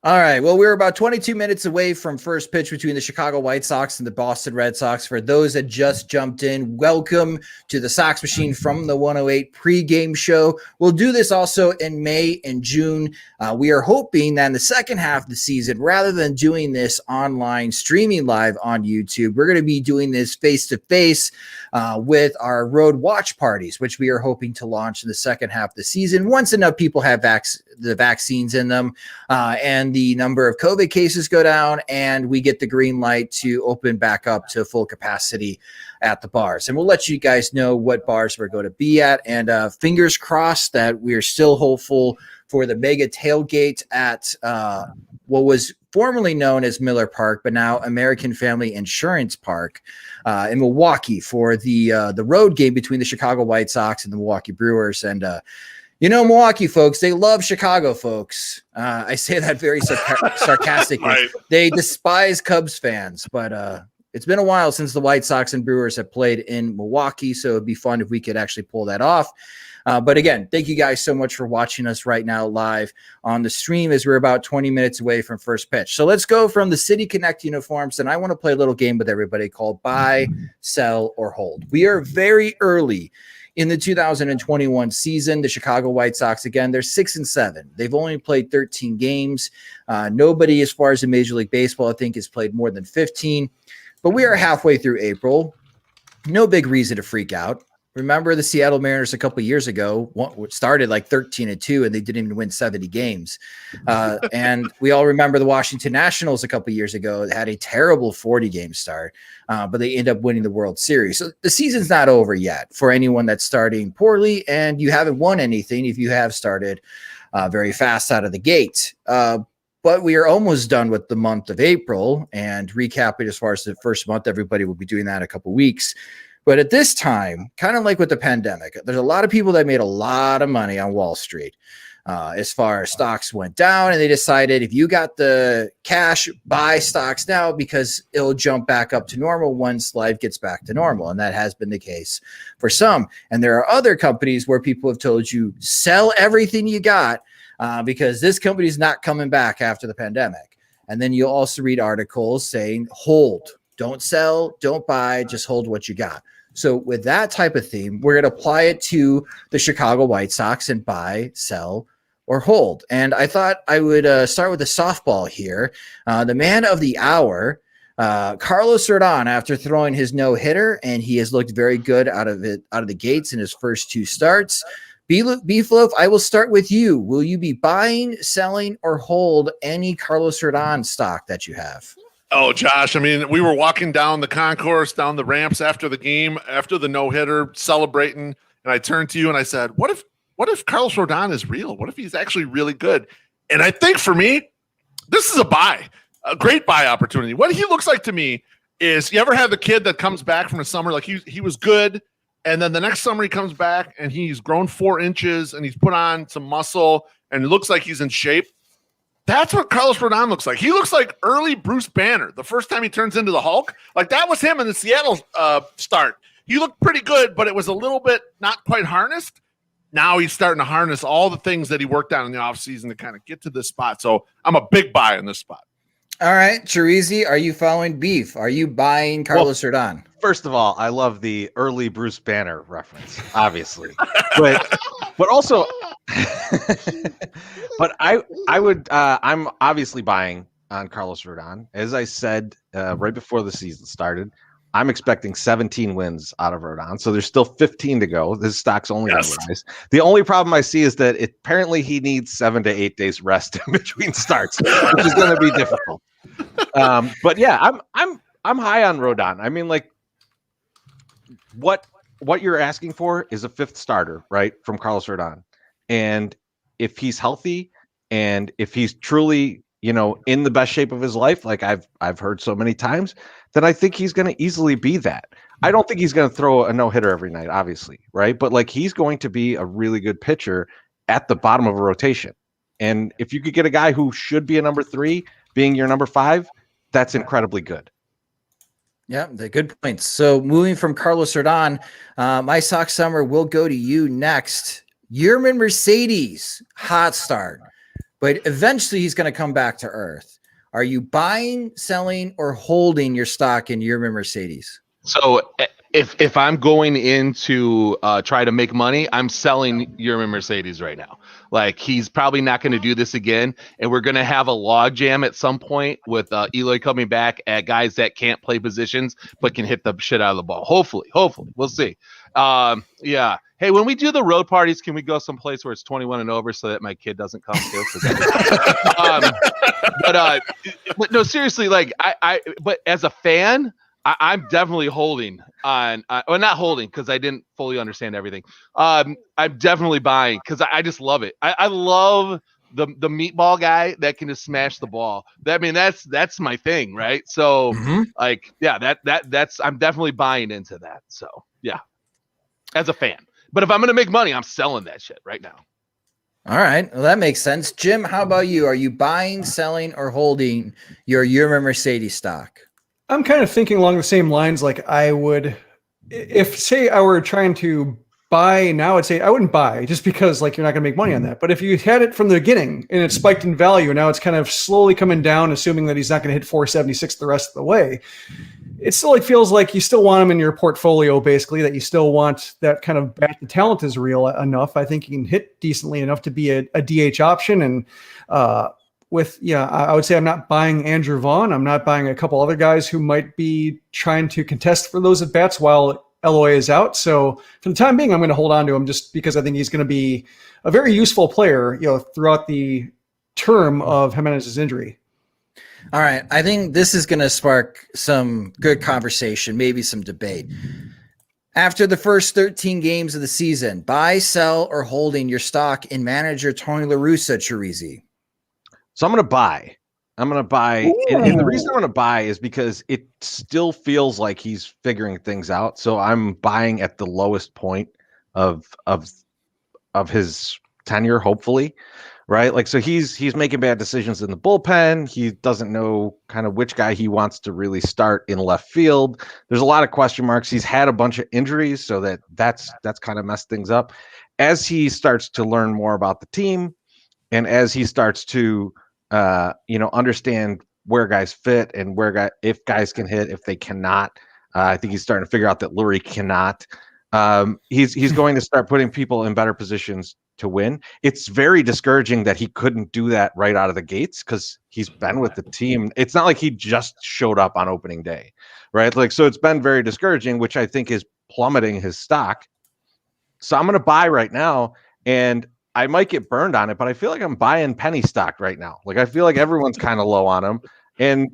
All right. Well, we're about 22 minutes away from first pitch between the Chicago White Sox and the Boston Red Sox. For those that just jumped in, welcome to the Sox Machine from the 108 pregame show. We'll do this also in May and June. We are hoping that in the second half of the season, rather than doing this online, streaming live on YouTube, we're going to be doing this face-to-face with our road watch parties, which we are hoping to launch in the second half of the season once enough people have the vaccines in them and the number of COVID cases go down and we get the green light to open back up to full capacity at the bars. And we'll let you guys know what bars we're going to be at. And fingers crossed that we're still hopeful for the mega tailgate at what was formerly known as Miller Park, but now American Family Insurance Park in Milwaukee for the road game between the Chicago White Sox and the Milwaukee Brewers. And you know, Milwaukee folks, they love Chicago folks. I say that very sarcastically. Right. They despise Cubs fans, but it's been a while since the White Sox and Brewers have played in Milwaukee, so it'd be fun if we could actually pull that off. But again, thank you guys so much for watching us right now live on the stream as we're about 20 minutes away from first pitch. So let's go from the City Connect uniforms, and I want to play a little game with everybody called Buy, Sell, or Hold. We are very early in the 2021 season. The Chicago White Sox, again, they're 6-7. They've only played 13 games. Nobody, as far as in Major League Baseball, I think, has played more than 15. But we are halfway through April. No big reason to freak out. Remember the Seattle Mariners a couple of years ago started like 13-2 and they didn't even win 70 games. And we all remember the Washington Nationals a couple of years ago that had a terrible 40-game start, but they end up winning the World Series. So the season's not over yet for anyone that's starting poorly, and you haven't won anything if you have started very fast out of the gate. But we are almost done with the month of April, and recapping as far as the first month, everybody will be doing that in a couple weeks. But at this time, kind of like with the pandemic, there's a lot of people that made a lot of money on Wall Street. As far as stocks went down, and they decided if you got the cash, buy stocks now because it'll jump back up to normal once life gets back to normal. And that has been the case for some. And there are other companies where people have told you sell everything you got because this company is not coming back after the pandemic. And then you'll also read articles saying hold, don't sell, don't buy, just hold what you got. So with that type of theme, we're going to apply it to the Chicago White Sox and buy, sell, or hold. And I thought I would start with the softball here. The man of the hour, Carlos Rodon, after throwing his no-hitter, and he has looked very good out of the gates in his first 2 starts. Beefloaf, I will start with you. Will you be buying, selling, or hold any Carlos Rodon stock that you have? Oh, Josh, I mean, we were walking down the concourse, down the ramps after the game, after the no-hitter, celebrating, and I turned to you and I said, what if Carlos Rodon is real? What if he's actually really good? And I think for me, this is a great buy opportunity. What he looks like to me is, you ever have the kid that comes back from the summer, like he was good, and then the next summer he comes back and he's grown 4 inches and he's put on some muscle and it looks like he's in shape? That's what Carlos Rodon looks like. He looks like early Bruce Banner the first time he turns into the Hulk. Like that was him in the Seattle start. He looked pretty good, but it was a little bit not quite harnessed. Now he's starting to harness all the things that he worked on in the offseason to kind of get to this spot. So I'm a big buy in this spot. All right, Chirizi, are you following Beef? Are you buying Carlos Rodon? First of all, I love the early Bruce Banner reference, obviously, but also, but I would I'm obviously buying on Carlos Rodon. As I said right before the season started, I'm expecting 17 wins out of Rodon, so there's still 15 to go. This stock's only going to rise. The only problem I see is that apparently he needs 7 to 8 days rest in between starts, which is going to be difficult. But yeah, I'm high on Rodon. I mean, like what you're asking for is a 5th starter, right, from Carlos Rodon, and if he's healthy and if he's truly, in the best shape of his life, like I've heard so many times, then I think he's going to easily be that. I don't think he's going to throw a no-hitter every night, obviously, right? But like he's going to be a really good pitcher at the bottom of a rotation. And if you could get a guy who should be a number 3 being your number 5, that's incredibly good. Yeah, the good points. So moving from Carlos Rodon, my Sox summer will go to you next. Yerman Mercedes, hot start, but eventually he's going to come back to earth. Are you buying, selling, or holding your stock in Yerman Mercedes? So if I'm going in to try to make money, I'm selling Yerman Mercedes right now. Like he's probably not going to do this again, and we're going to have a log jam at some point with Eloy coming back at guys that can't play positions but can hit the shit out of the ball. Hopefully, we'll see. Yeah. Hey, when we do the road parties, can we go someplace where it's 21 and over so that my kid doesn't come too? But no, seriously, like but as a fan, I'm definitely holding on. Well, not holding because I didn't fully understand everything. I'm definitely buying because I just love it. I love the meatball guy that can just smash the ball. That's my thing, right? So like, yeah, that's I'm definitely buying into that. So yeah, as a fan. But if I'm gonna make money, I'm selling that shit right now. All right, well that makes sense. Jim, how about you? Are you buying, selling, or holding your Yerman Mercedes stock? I'm kind of thinking along the same lines. Like I would, if say I were trying to buy now, I'd say I wouldn't buy just because like you're not going to make money on that. But if you had it from the beginning and it spiked in value, and now it's kind of slowly coming down, assuming that he's not going to hit 476 the rest of the way, it still like feels like you still want him in your portfolio, basically, that you still want that kind of bat. The talent is real enough. I think he can hit decently enough to be a DH option. And I would say I'm not buying Andrew Vaughn. I'm not buying a couple other guys who might be trying to contest for those at bats while Eloy is out. So for the time being, I'm going to hold on to him just because I think he's going to be a very useful player, throughout the term of Jimenez's injury. All right. I think this is going to spark some good conversation, maybe some debate. After the first 13 games of the season, buy, sell, or holding your stock in manager Tony La Russa, Chirizi? So I'm going to buy. And the reason I'm going to buy is because it still feels like he's figuring things out. So I'm buying at the lowest point of his tenure, hopefully, right? Like, so he's making bad decisions in the bullpen. He doesn't know kind of which guy he wants to really start in left field. There's a lot of question marks. He's had a bunch of injuries, so that's kind of messed things up. As he starts to learn more about the team, and as he starts to understand where guys fit and if guys can hit, if they cannot. I think he's starting to figure out that Lurie cannot. He's going to start putting people in better positions to win. It's very discouraging that he couldn't do that right out of the gates because he's been with the team. It's not like he just showed up on opening day, right? Like, so it's been very discouraging, which I think is plummeting his stock. So I'm going to buy right now, and I might get burned on it, but I feel like I'm buying penny stock right now. Like, I feel like everyone's kind of low on him, and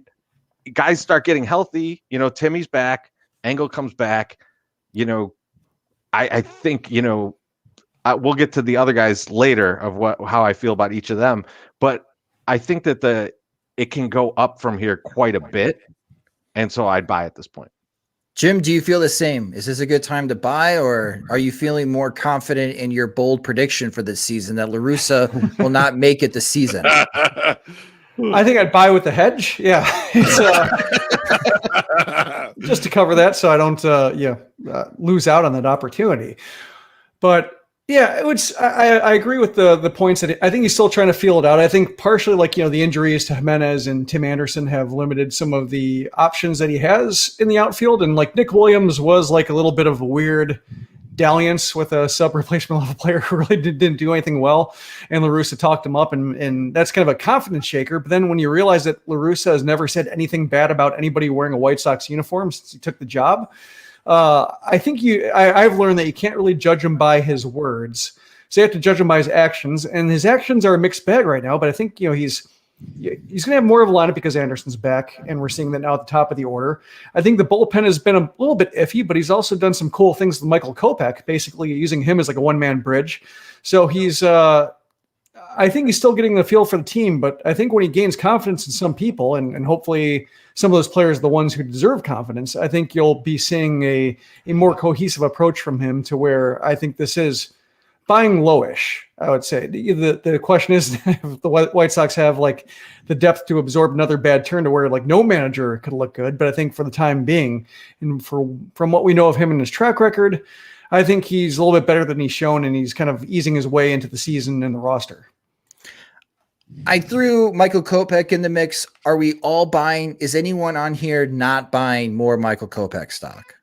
guys start getting healthy. Timmy's back, Engel comes back. I think, we'll get to the other guys later of how I feel about each of them, but I think that it can go up from here quite a bit, and so I'd buy at this point. Jim, do you feel the same? Is this a good time to buy, or are you feeling more confident in your bold prediction for this season that Russa will not make it this season? I think I'd buy with the hedge. Yeah. It's, just to cover that so I don't lose out on that opportunity. But yeah, I agree with the points that I think he's still trying to feel it out. I think partially the injuries to Jimenez and Tim Anderson have limited some of the options that he has in the outfield. And like Nick Williams was like a little bit of a weird dalliance with a sub replacement level player who really didn't do anything well. And La Russa talked him up, and that's kind of a confidence shaker. But then when you realize that La Russa has never said anything bad about anybody wearing a White Sox uniform since he took the job, I think I've learned that you can't really judge him by his words. So you have to judge him by his actions, and his actions are a mixed bag right now. But I think he's going to have more of a lineup because Anderson's back, and we're seeing that now at the top of the order. I think the bullpen has been a little bit iffy, but he's also done some cool things with Michael Kopech, basically using him as like a one-man bridge. So he's I think he's still getting the feel for the team, but I think when he gains confidence in some people, and hopefully some of those players are the ones who deserve confidence, I think you'll be seeing a more cohesive approach from him to where I think this is buying lowish, I would say. The question is if the White Sox have like the depth to absorb another bad turn to where like no manager could look good. But I think for the time being, and from what we know of him and his track record, I think he's a little bit better than he's shown, and he's kind of easing his way into the season and the roster. I threw Michael Kopech in the mix. Are we all buying? Is anyone on here not buying more Michael Kopech stock?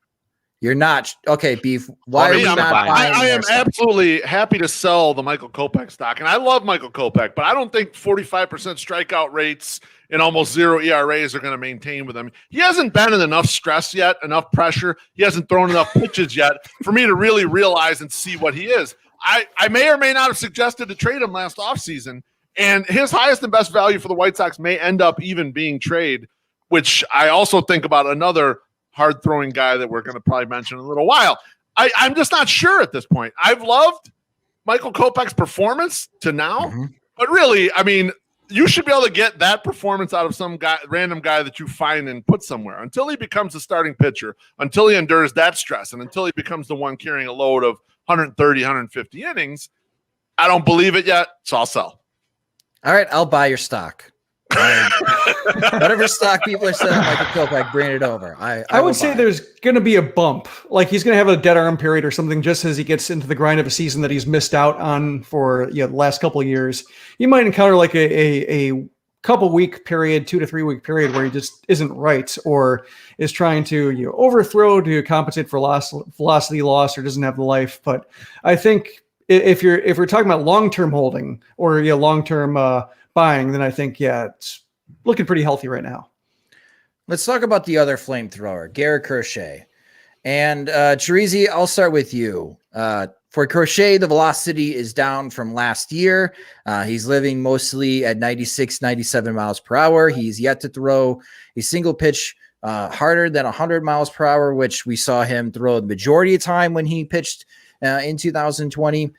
You're not. Okay, Beef. Why are we not buying? I am absolutely happy to sell the Michael Kopech stock, and I love Michael Kopech, but I don't think 45% strikeout rates and almost zero ERAs are going to maintain with him. He hasn't been in enough stress yet, enough pressure. He hasn't thrown enough pitches yet for me to really realize and see what he is. I may or may not have suggested to trade him last offseason, and his highest and best value for the White Sox may end up even being trade, which I also think about another hard-throwing guy that we're going to probably mention in a little while. I'm just not sure at this point. I've loved Michael Kopech's performance to now, but really, I mean, you should be able to get that performance out of some guy, random guy that you find and put somewhere until he becomes a starting pitcher, until he endures that stress, and until he becomes the one carrying a load of 130, 150 innings. I don't believe it yet, so I'll sell. All right, I'll buy your stock. Whatever stock people are selling, Michael Kopech, bring it over. I would say there's going to be a bump. Like he's going to have a dead arm period or something just as he gets into the grind of a season that he's missed out on for the last couple of years. You might encounter like a couple week period, 2 to 3 week period where he just isn't right or is trying to overthrow to compensate for velocity loss or doesn't have the life. But I think if we're talking about long-term holding or long-term buying, then I think, it's looking pretty healthy right now. Let's talk about the other flamethrower, Garrett Crochet. And Chirizi, I'll start with you. For Crochet, the velocity is down from last year. He's living mostly at 96, 97 miles per hour. He's yet to throw a single pitch harder than 100 miles per hour, which we saw him throw the majority of time when he pitched in 2020.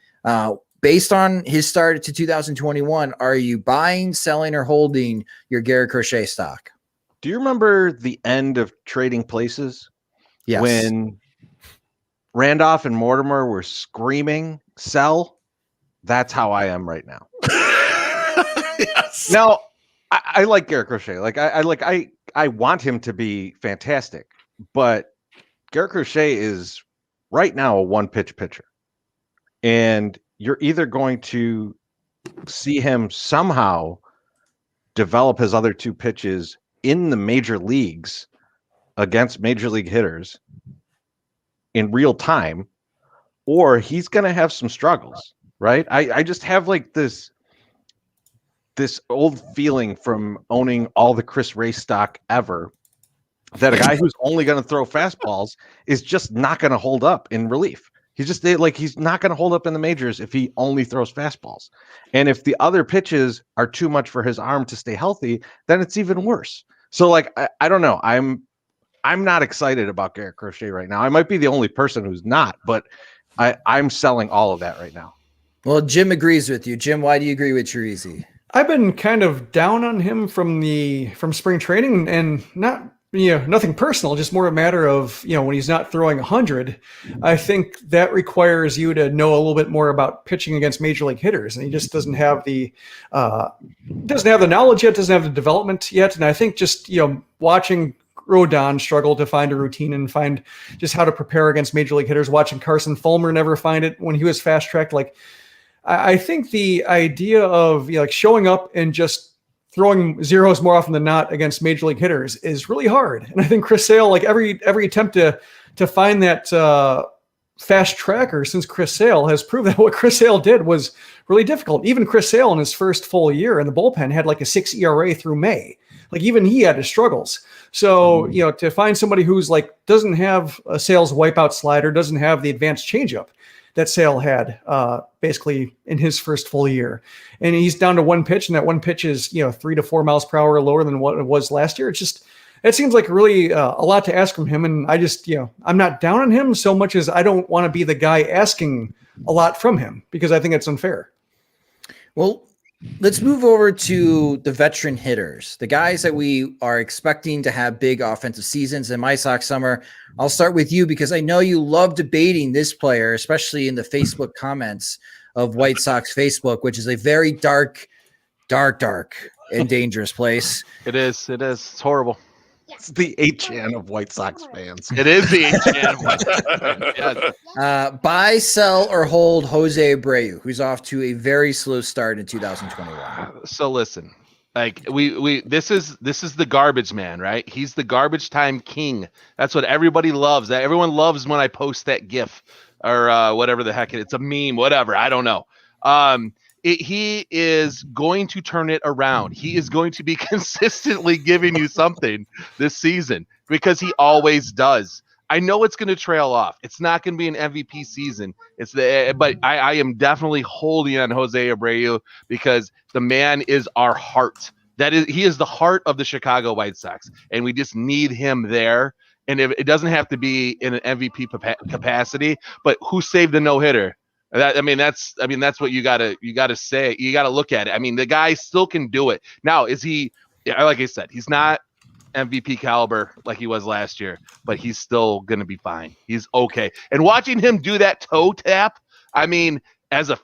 based on his start to 2021, are you buying, selling, or holding your Garrett Crochet stock? Do you remember the end of Trading Places? Yes. When Randolph and Mortimer were screaming, sell? That's how I am right now. Yes. Now, I like Garrett Crochet. Like I want him to be fantastic, but Garrett Crochet is right now a one-pitch pitcher. And you're either going to see him somehow develop his other two pitches in the major leagues against major league hitters in real time, or he's going to have some struggles, right? I just have like this old feeling from owning all the Chris Ray stock ever that a guy who's only going to throw fastballs is just not going to hold up in relief. He's not going to hold up in the majors if he only throws fastballs. And if the other pitches are too much for his arm to stay healthy, then it's even worse. So like, I don't know. I'm not excited about Garrett Crochet right now. I might be the only person who's not, but I'm selling all of that right now. Well, Jim agrees with you. Jim, why do you agree with Chirizi? I've been kind of down on him from spring training, and nothing personal, just more a matter of, when he's not throwing 100, I think that requires you to know a little bit more about pitching against major league hitters. And he just doesn't have the knowledge yet, doesn't have the development yet. And I think just, watching Rodon struggle to find a routine and find just how to prepare against major league hitters, watching Carson Fulmer never find it when he was fast tracked. Like, I think the idea of showing up and just throwing zeros more often than not against major league hitters is really hard. And I think Chris Sale, like every attempt to find that fast tracker since Chris Sale has proved that what Chris Sale did was really difficult. Even Chris Sale in his first full year in the bullpen had like a 6 ERA through May. Like even he had his struggles. So, to find somebody who's doesn't have a Sale's wipeout slider, doesn't have the advanced changeup that Sale had basically in his first full year. And he's down to one pitch, and that one pitch is, 3 to 4 miles per hour lower than what it was last year. It seems like really a lot to ask from him. And I just, I'm not down on him so much as I don't want to be the guy asking a lot from him because I think it's unfair. Well, let's move over to the veteran hitters, the guys that we are expecting to have big offensive seasons in My Sox Summer. I'll start with you because I know you love debating this player, especially in the Facebook comments of White Sox Facebook, which is a very dark and dangerous place. It is. It's horrible. It's the 8chan of White Sox fans. It is the 8chan of White Sox fans. Yes. Buy, sell, or hold Jose Abreu, who's off to a very slow start in 2021. So listen, this is the garbage man, right? He's the garbage time king. That's what everybody loves. That everyone loves when I post that GIF or whatever the heck it's a meme, whatever. I don't know. He is going to turn it around. He is going to be consistently giving you something this season because he always does. I know it's going to trail off. It's not going to be an MVP season. But I am definitely holding on Jose Abreu because the man is our heart. He is the heart of the Chicago White Sox, and we just need him there. And it doesn't have to be in an MVP capacity, but who saved the no-hitter? That's what you gotta say. You gotta look at it. I mean, the guy still can do it. Now, is he? Like I said, he's not MVP caliber like he was last year, but he's still gonna be fine. He's okay. And watching him do that toe tap, I mean, as a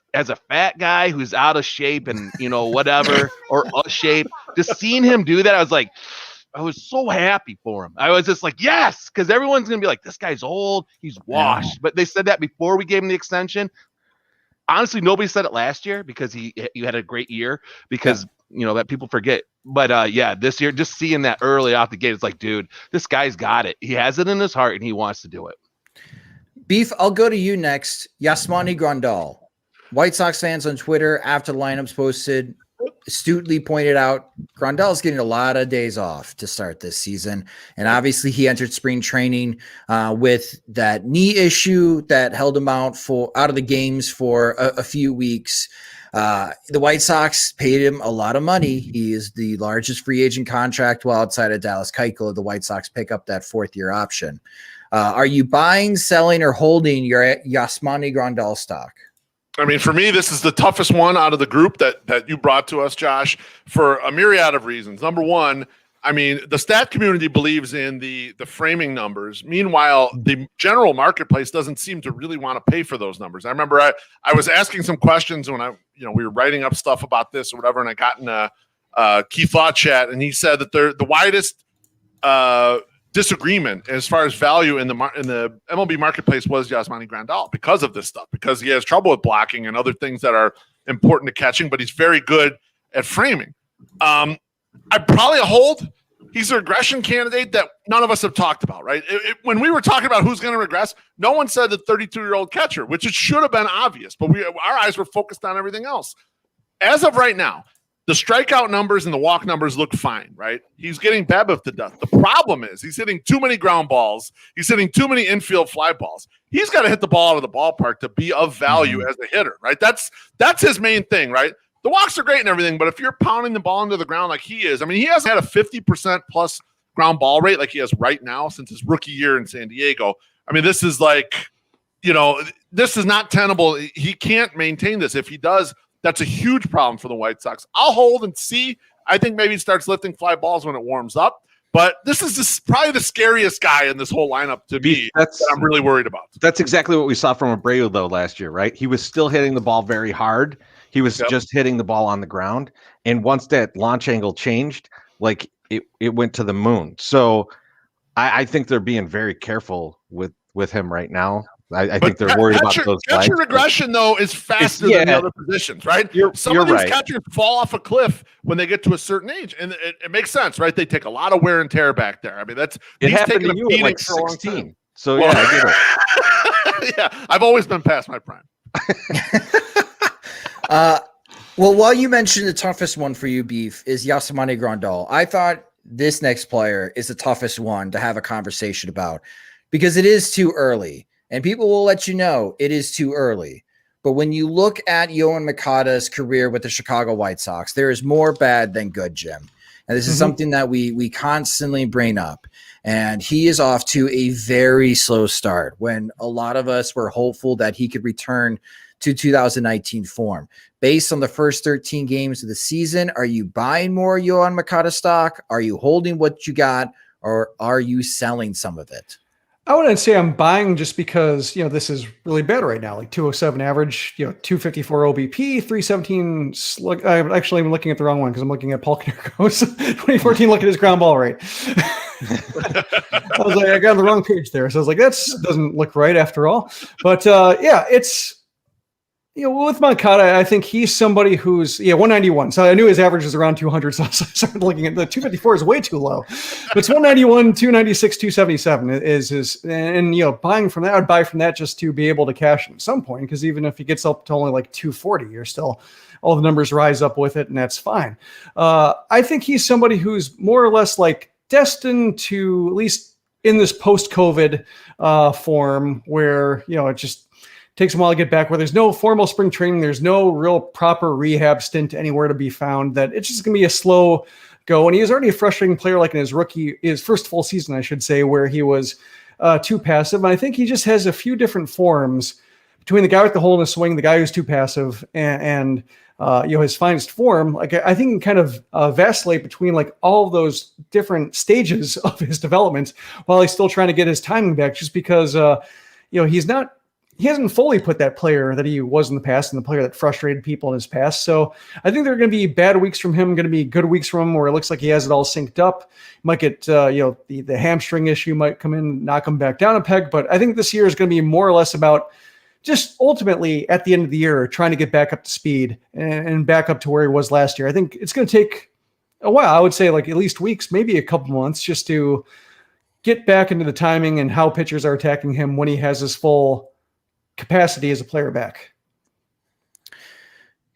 fat guy who's out of shape and whatever or a shape, just seeing him do that, I was so happy for him. I was just like, yes, because everyone's gonna be like, this guy's old, he's washed. But they said that before we gave him the extension. Honestly, nobody said it last year because you had a great year because that people forget. But this year, just seeing that early off the gate, it's like, dude, this guy's got it. He has it in his heart and he wants to do it. Beef, I'll go to you next. Yasmani Grandal. White Sox fans on Twitter after the lineups posted astutely pointed out Grandal is getting a lot of days off to start this season. And obviously he entered spring training with that knee issue that held him out of the games for a few weeks. The White Sox paid him a lot of money. He is the largest free agent contract while outside of Dallas Keuchel. The White Sox pick up that 4th-year option. Are you buying, selling, or holding your Yasmani Grandal stock? I mean, for me, this is the toughest one out of the group that you brought to us, Josh, for a myriad of reasons. Number one, I mean, the stat community believes in the framing numbers. Meanwhile, the general marketplace doesn't seem to really want to pay for those numbers. I remember I was asking some questions when we were writing up stuff about this or whatever, and I got in a key thought chat, and he said that the widest disagreement as far as value in the MLB marketplace was Yasmani Grandal because of this stuff, because he has trouble with blocking and other things that are important to catching, but he's very good at framing. I'd probably hold. He's a regression candidate that none of us have talked about, right? When we were talking about who's going to regress, no one said the 32-year-old catcher, which it should have been obvious, but our eyes were focused on everything else. As of right now, the strikeout numbers and the walk numbers look fine, right? He's getting BABIP to death. The problem is he's hitting too many ground balls. He's hitting too many infield fly balls. He's got to hit the ball out of the ballpark to be of value as a hitter, right? That's his main thing, right? The walks are great and everything, but if you're pounding the ball into the ground like he is, I mean, he hasn't had a 50% plus ground ball rate like he has right now since his rookie year in San Diego. I mean, this is like, this is not tenable. He can't maintain this. If he does, that's a huge problem for the White Sox. I'll hold and see. I think maybe he starts lifting fly balls when it warms up. But this is probably the scariest guy in this whole lineup to me that I'm really worried about. That's exactly what we saw from Abreu, though, last year, right? He was still hitting the ball very hard. He was just hitting the ball on the ground. And once that launch angle changed, like it went to the moon. So I think they're being very careful with him right now. I think they're worried about those flags. Catcher regression, though, is faster than the other positions, right? Some of these catchers fall off a cliff when they get to a certain age, and it makes sense, right? They take a lot of wear and tear back there. I mean, it happened to you at like 16. So yeah, I get it. Yeah, I've always been past my prime. Well, while you mentioned the toughest one for you, Beef, is Yasmani Grandal, I thought this next player is the toughest one to have a conversation about because it is too early. And people will let you know it is too early. But when you look at Yoan Moncada's career with the Chicago White Sox, there is more bad than good, Jim. And this is something that we constantly bring up. And he is off to a very slow start when a lot of us were hopeful that he could return to 2019 form. Based on the first 13 games of the season, are you buying more Yoan Moncada stock? Are you holding what you got? Or are you selling some of it? I wouldn't say I'm buying just because, this is really bad right now, like 207 average, 254 OBP, 317. I'm actually looking at the wrong one because I'm looking at Paul Konerko's 2014. Look at his ground ball rate. I was like, I got on the wrong page there. So I was like, that doesn't look right after all. But it's, with Moncada, I think he's somebody who's 191. So I knew his average was around 200. So I started looking at the 254 is way too low. But it's 191, 296, 277 is his. And buying from that, I'd buy from that just to be able to cash him at some point. Because even if he gets up to only like 240, you're still all the numbers rise up with it, and that's fine. I think he's somebody who's more or less like destined to, at least in this post-COVID form, where it just takes a while to get back, where there's no formal spring training, there's no real proper rehab stint anywhere to be found, that it's just going to be a slow go. And he was already a frustrating player, like in his first full season, I should say, where he was too passive. And I think he just has a few different forms between the guy with the hole in the swing, the guy who's too passive, and his finest form. Like, I think he can kind of vacillate between like all of those different stages of his development while he's still trying to get his timing back, just because, he hasn't fully put that player that he was in the past and the player that frustrated people in his past. So I think there are going to be bad weeks from him, going to be good weeks from him where it looks like he has it all synced up. Might get, the hamstring issue might come in, knock him back down a peg. But I think this year is going to be more or less about just ultimately at the end of the year, trying to get back up to speed and back up to where he was last year. I think it's going to take a while. I would say like at least weeks, maybe a couple months, just to get back into the timing and how pitchers are attacking him when he has his full capacity as a player back.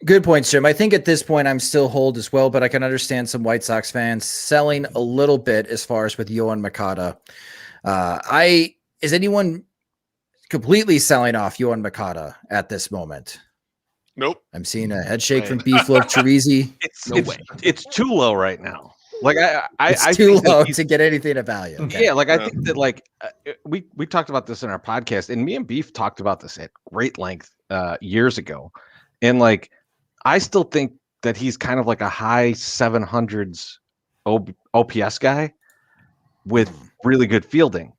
Good points, Jim. I think at this point I'm still hold as well, but I can understand some White Sox fans selling a little bit as far as with Yoan Moncada. Is anyone completely selling off Yoan Moncada at this moment? Nope. I'm seeing a head shake from Beef Loaf Chirizi. It's too low right now. Like it's too low to get anything of value. Okay. Yeah, like I think that we talked about this in our podcast, and me and Beef talked about this at great length years ago. And like, I still think that he's kind of like a high 700s OPS guy with really good fielding.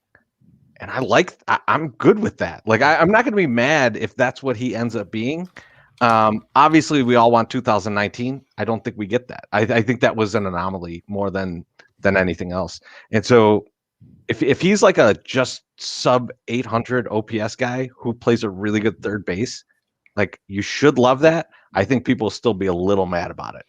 And I'm good with that. Like, I'm not going to be mad if that's what he ends up being. Obviously, we all want 2019. I don't think we get that. I think that was an anomaly more than anything else. And so if he's like a just sub 800 OPS guy who plays a really good third base, like, you should love that. I think people will still be a little mad about it.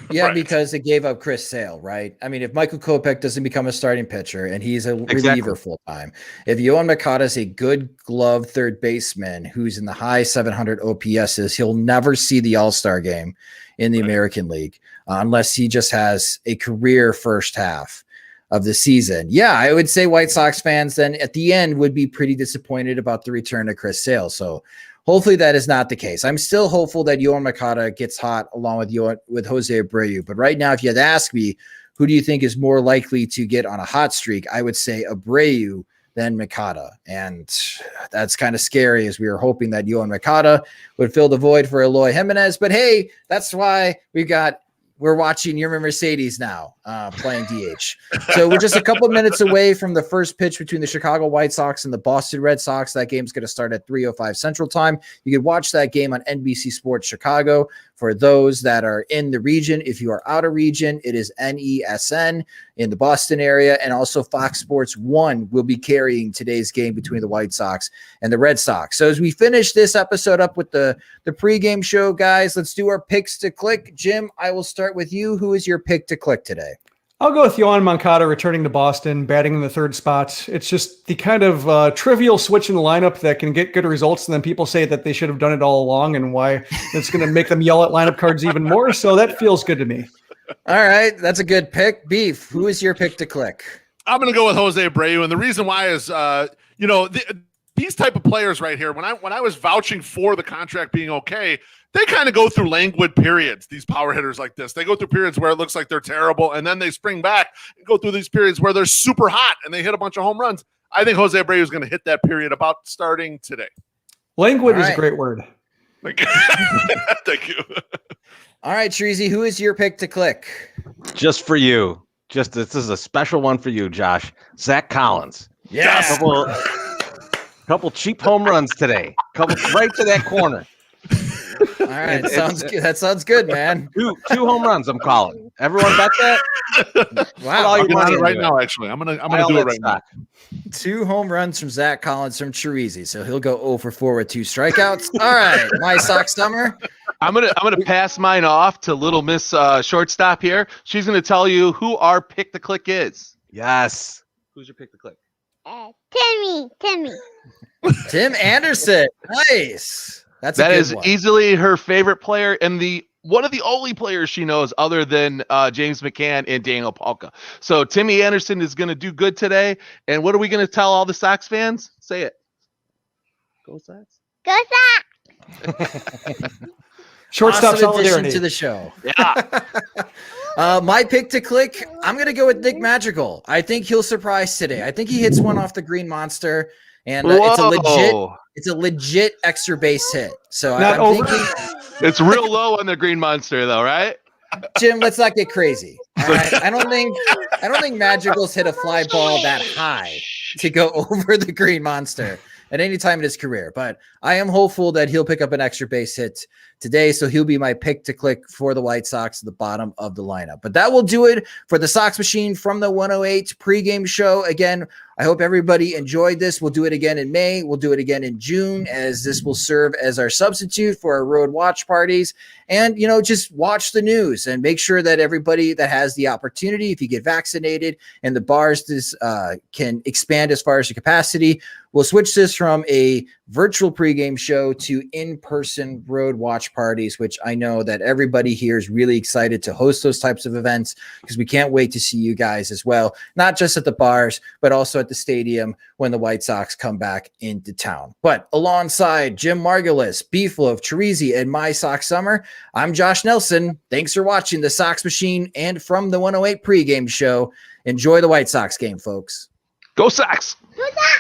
Yeah, Right. because they gave up Chris Sale, right? I mean, if Michael Kopech doesn't become a starting pitcher and he's a reliever full time, if Yohan Moncada is a good glove third baseman who's in the high 700 OPSs, he'll never see the All-Star game in the American League unless he just has a career first half of the season. Yeah, I would say White Sox fans then at the end would be pretty disappointed about the return of Chris Sale. So hopefully that is not the case. I'm still hopeful that Yohan Moncada gets hot along with Jose Abreu. But right now, if you had to ask me, who do you think is more likely to get on a hot streak? I would say Abreu than Moncada. And that's kind of scary, as we were hoping that Yohan Moncada would fill the void for Eloy Jimenez. But hey, that's why we're watching Yermin Mercedes now playing DH. So we're just a couple minutes away from the first pitch between the Chicago White Sox and the Boston Red Sox. That game's going to start at 3:05 Central Time. You can watch that game on NBC Sports Chicago. For those that are in the region, if you are out of region, it is NESN in the Boston area. And also Fox Sports 1 will be carrying today's game between the White Sox and the Red Sox. So as we finish this episode up with the pregame show, guys, let's do our picks to click. Jim, I will start with you. Who is your pick to click today? I'll go with Yohan Moncada returning to Boston, batting in the third spot. It's just the kind of trivial switch in the lineup that can get good results, and then people say that they should have done it all along, and why it's going to make them yell at lineup cards even more. So that feels good to me. All right, that's a good pick. Beef, who is your pick to click? I'm going to go with Jose Abreu, and the reason why is, these type of players right here. When I was vouching for the contract being okay, they kind of go through languid periods. These power hitters like this, they go through periods where it looks like they're terrible, and then they spring back and go through these periods where they're super hot and they hit a bunch of home runs. I think Jose Abreu is going to hit that period about starting today. Languid is a great word. Thank you. All right, Treasy, who is your pick to click? Just for you. This is a special one for you, Josh. Zach Collins. Yes. Couple cheap home runs today. Couple right to that corner. All right, sounds good. That sounds good, man. Two home runs. I'm calling. Everyone bet that? Wow, I'm on it right now. Actually, I'm gonna do it right now. 2 home runs from Zach Collins from Chirizi, so he'll go 0 for 4 with 2 strikeouts. All right, my Sox summer. I'm gonna pass mine off to little Miss Shortstop here. She's gonna tell you who our pick to click is. Yes. Who's your pick to click? Timmy. Tim Anderson. Nice. That is easily her favorite player and one of the only players she knows other than James McCann and Daniel Palka. So Timmy Anderson is going to do good today. And what are we going to tell all the Sox fans? Say it. Go Sox. Go Sox. Shortstop awesome addition solidarity to the show. Yeah. My pick to click, I'm going to go with Nick Madrigal. I think he'll surprise today. I think he hits one off the Green Monster, and it's a legit extra base hit. So I'm thinking it's real low on the Green Monster, though, right? Jim, let's not get crazy. All right? I don't think Madrigal's hit a fly ball that high to go over the Green Monster at any time in his career. But I am hopeful that he'll pick up an extra base hit today. So he'll be my pick to click for the White Sox at the bottom of the lineup. But that will do it for the Sox Machine from the 108 pregame show. Again, I hope everybody enjoyed this. We'll do it again in May. We'll do it again in June, as this will serve as our substitute for our road watch parties. And, just watch the news and make sure that everybody that has the opportunity, if you get vaccinated and the bars can expand as far as the capacity, we'll switch this from a virtual pregame show to in-person road watch parties, which I know that everybody here is really excited to host those types of events, because we can't wait to see you guys as well, not just at the bars, but also at the stadium when the White Sox come back into town. But alongside Jim Margulis, Beefloaf, Chirizi, and my Sox Summer, I'm Josh Nelson. Thanks for watching the Sox Machine and from the 108 pregame show. Enjoy the White Sox game, folks. Go Sox! Go Sox.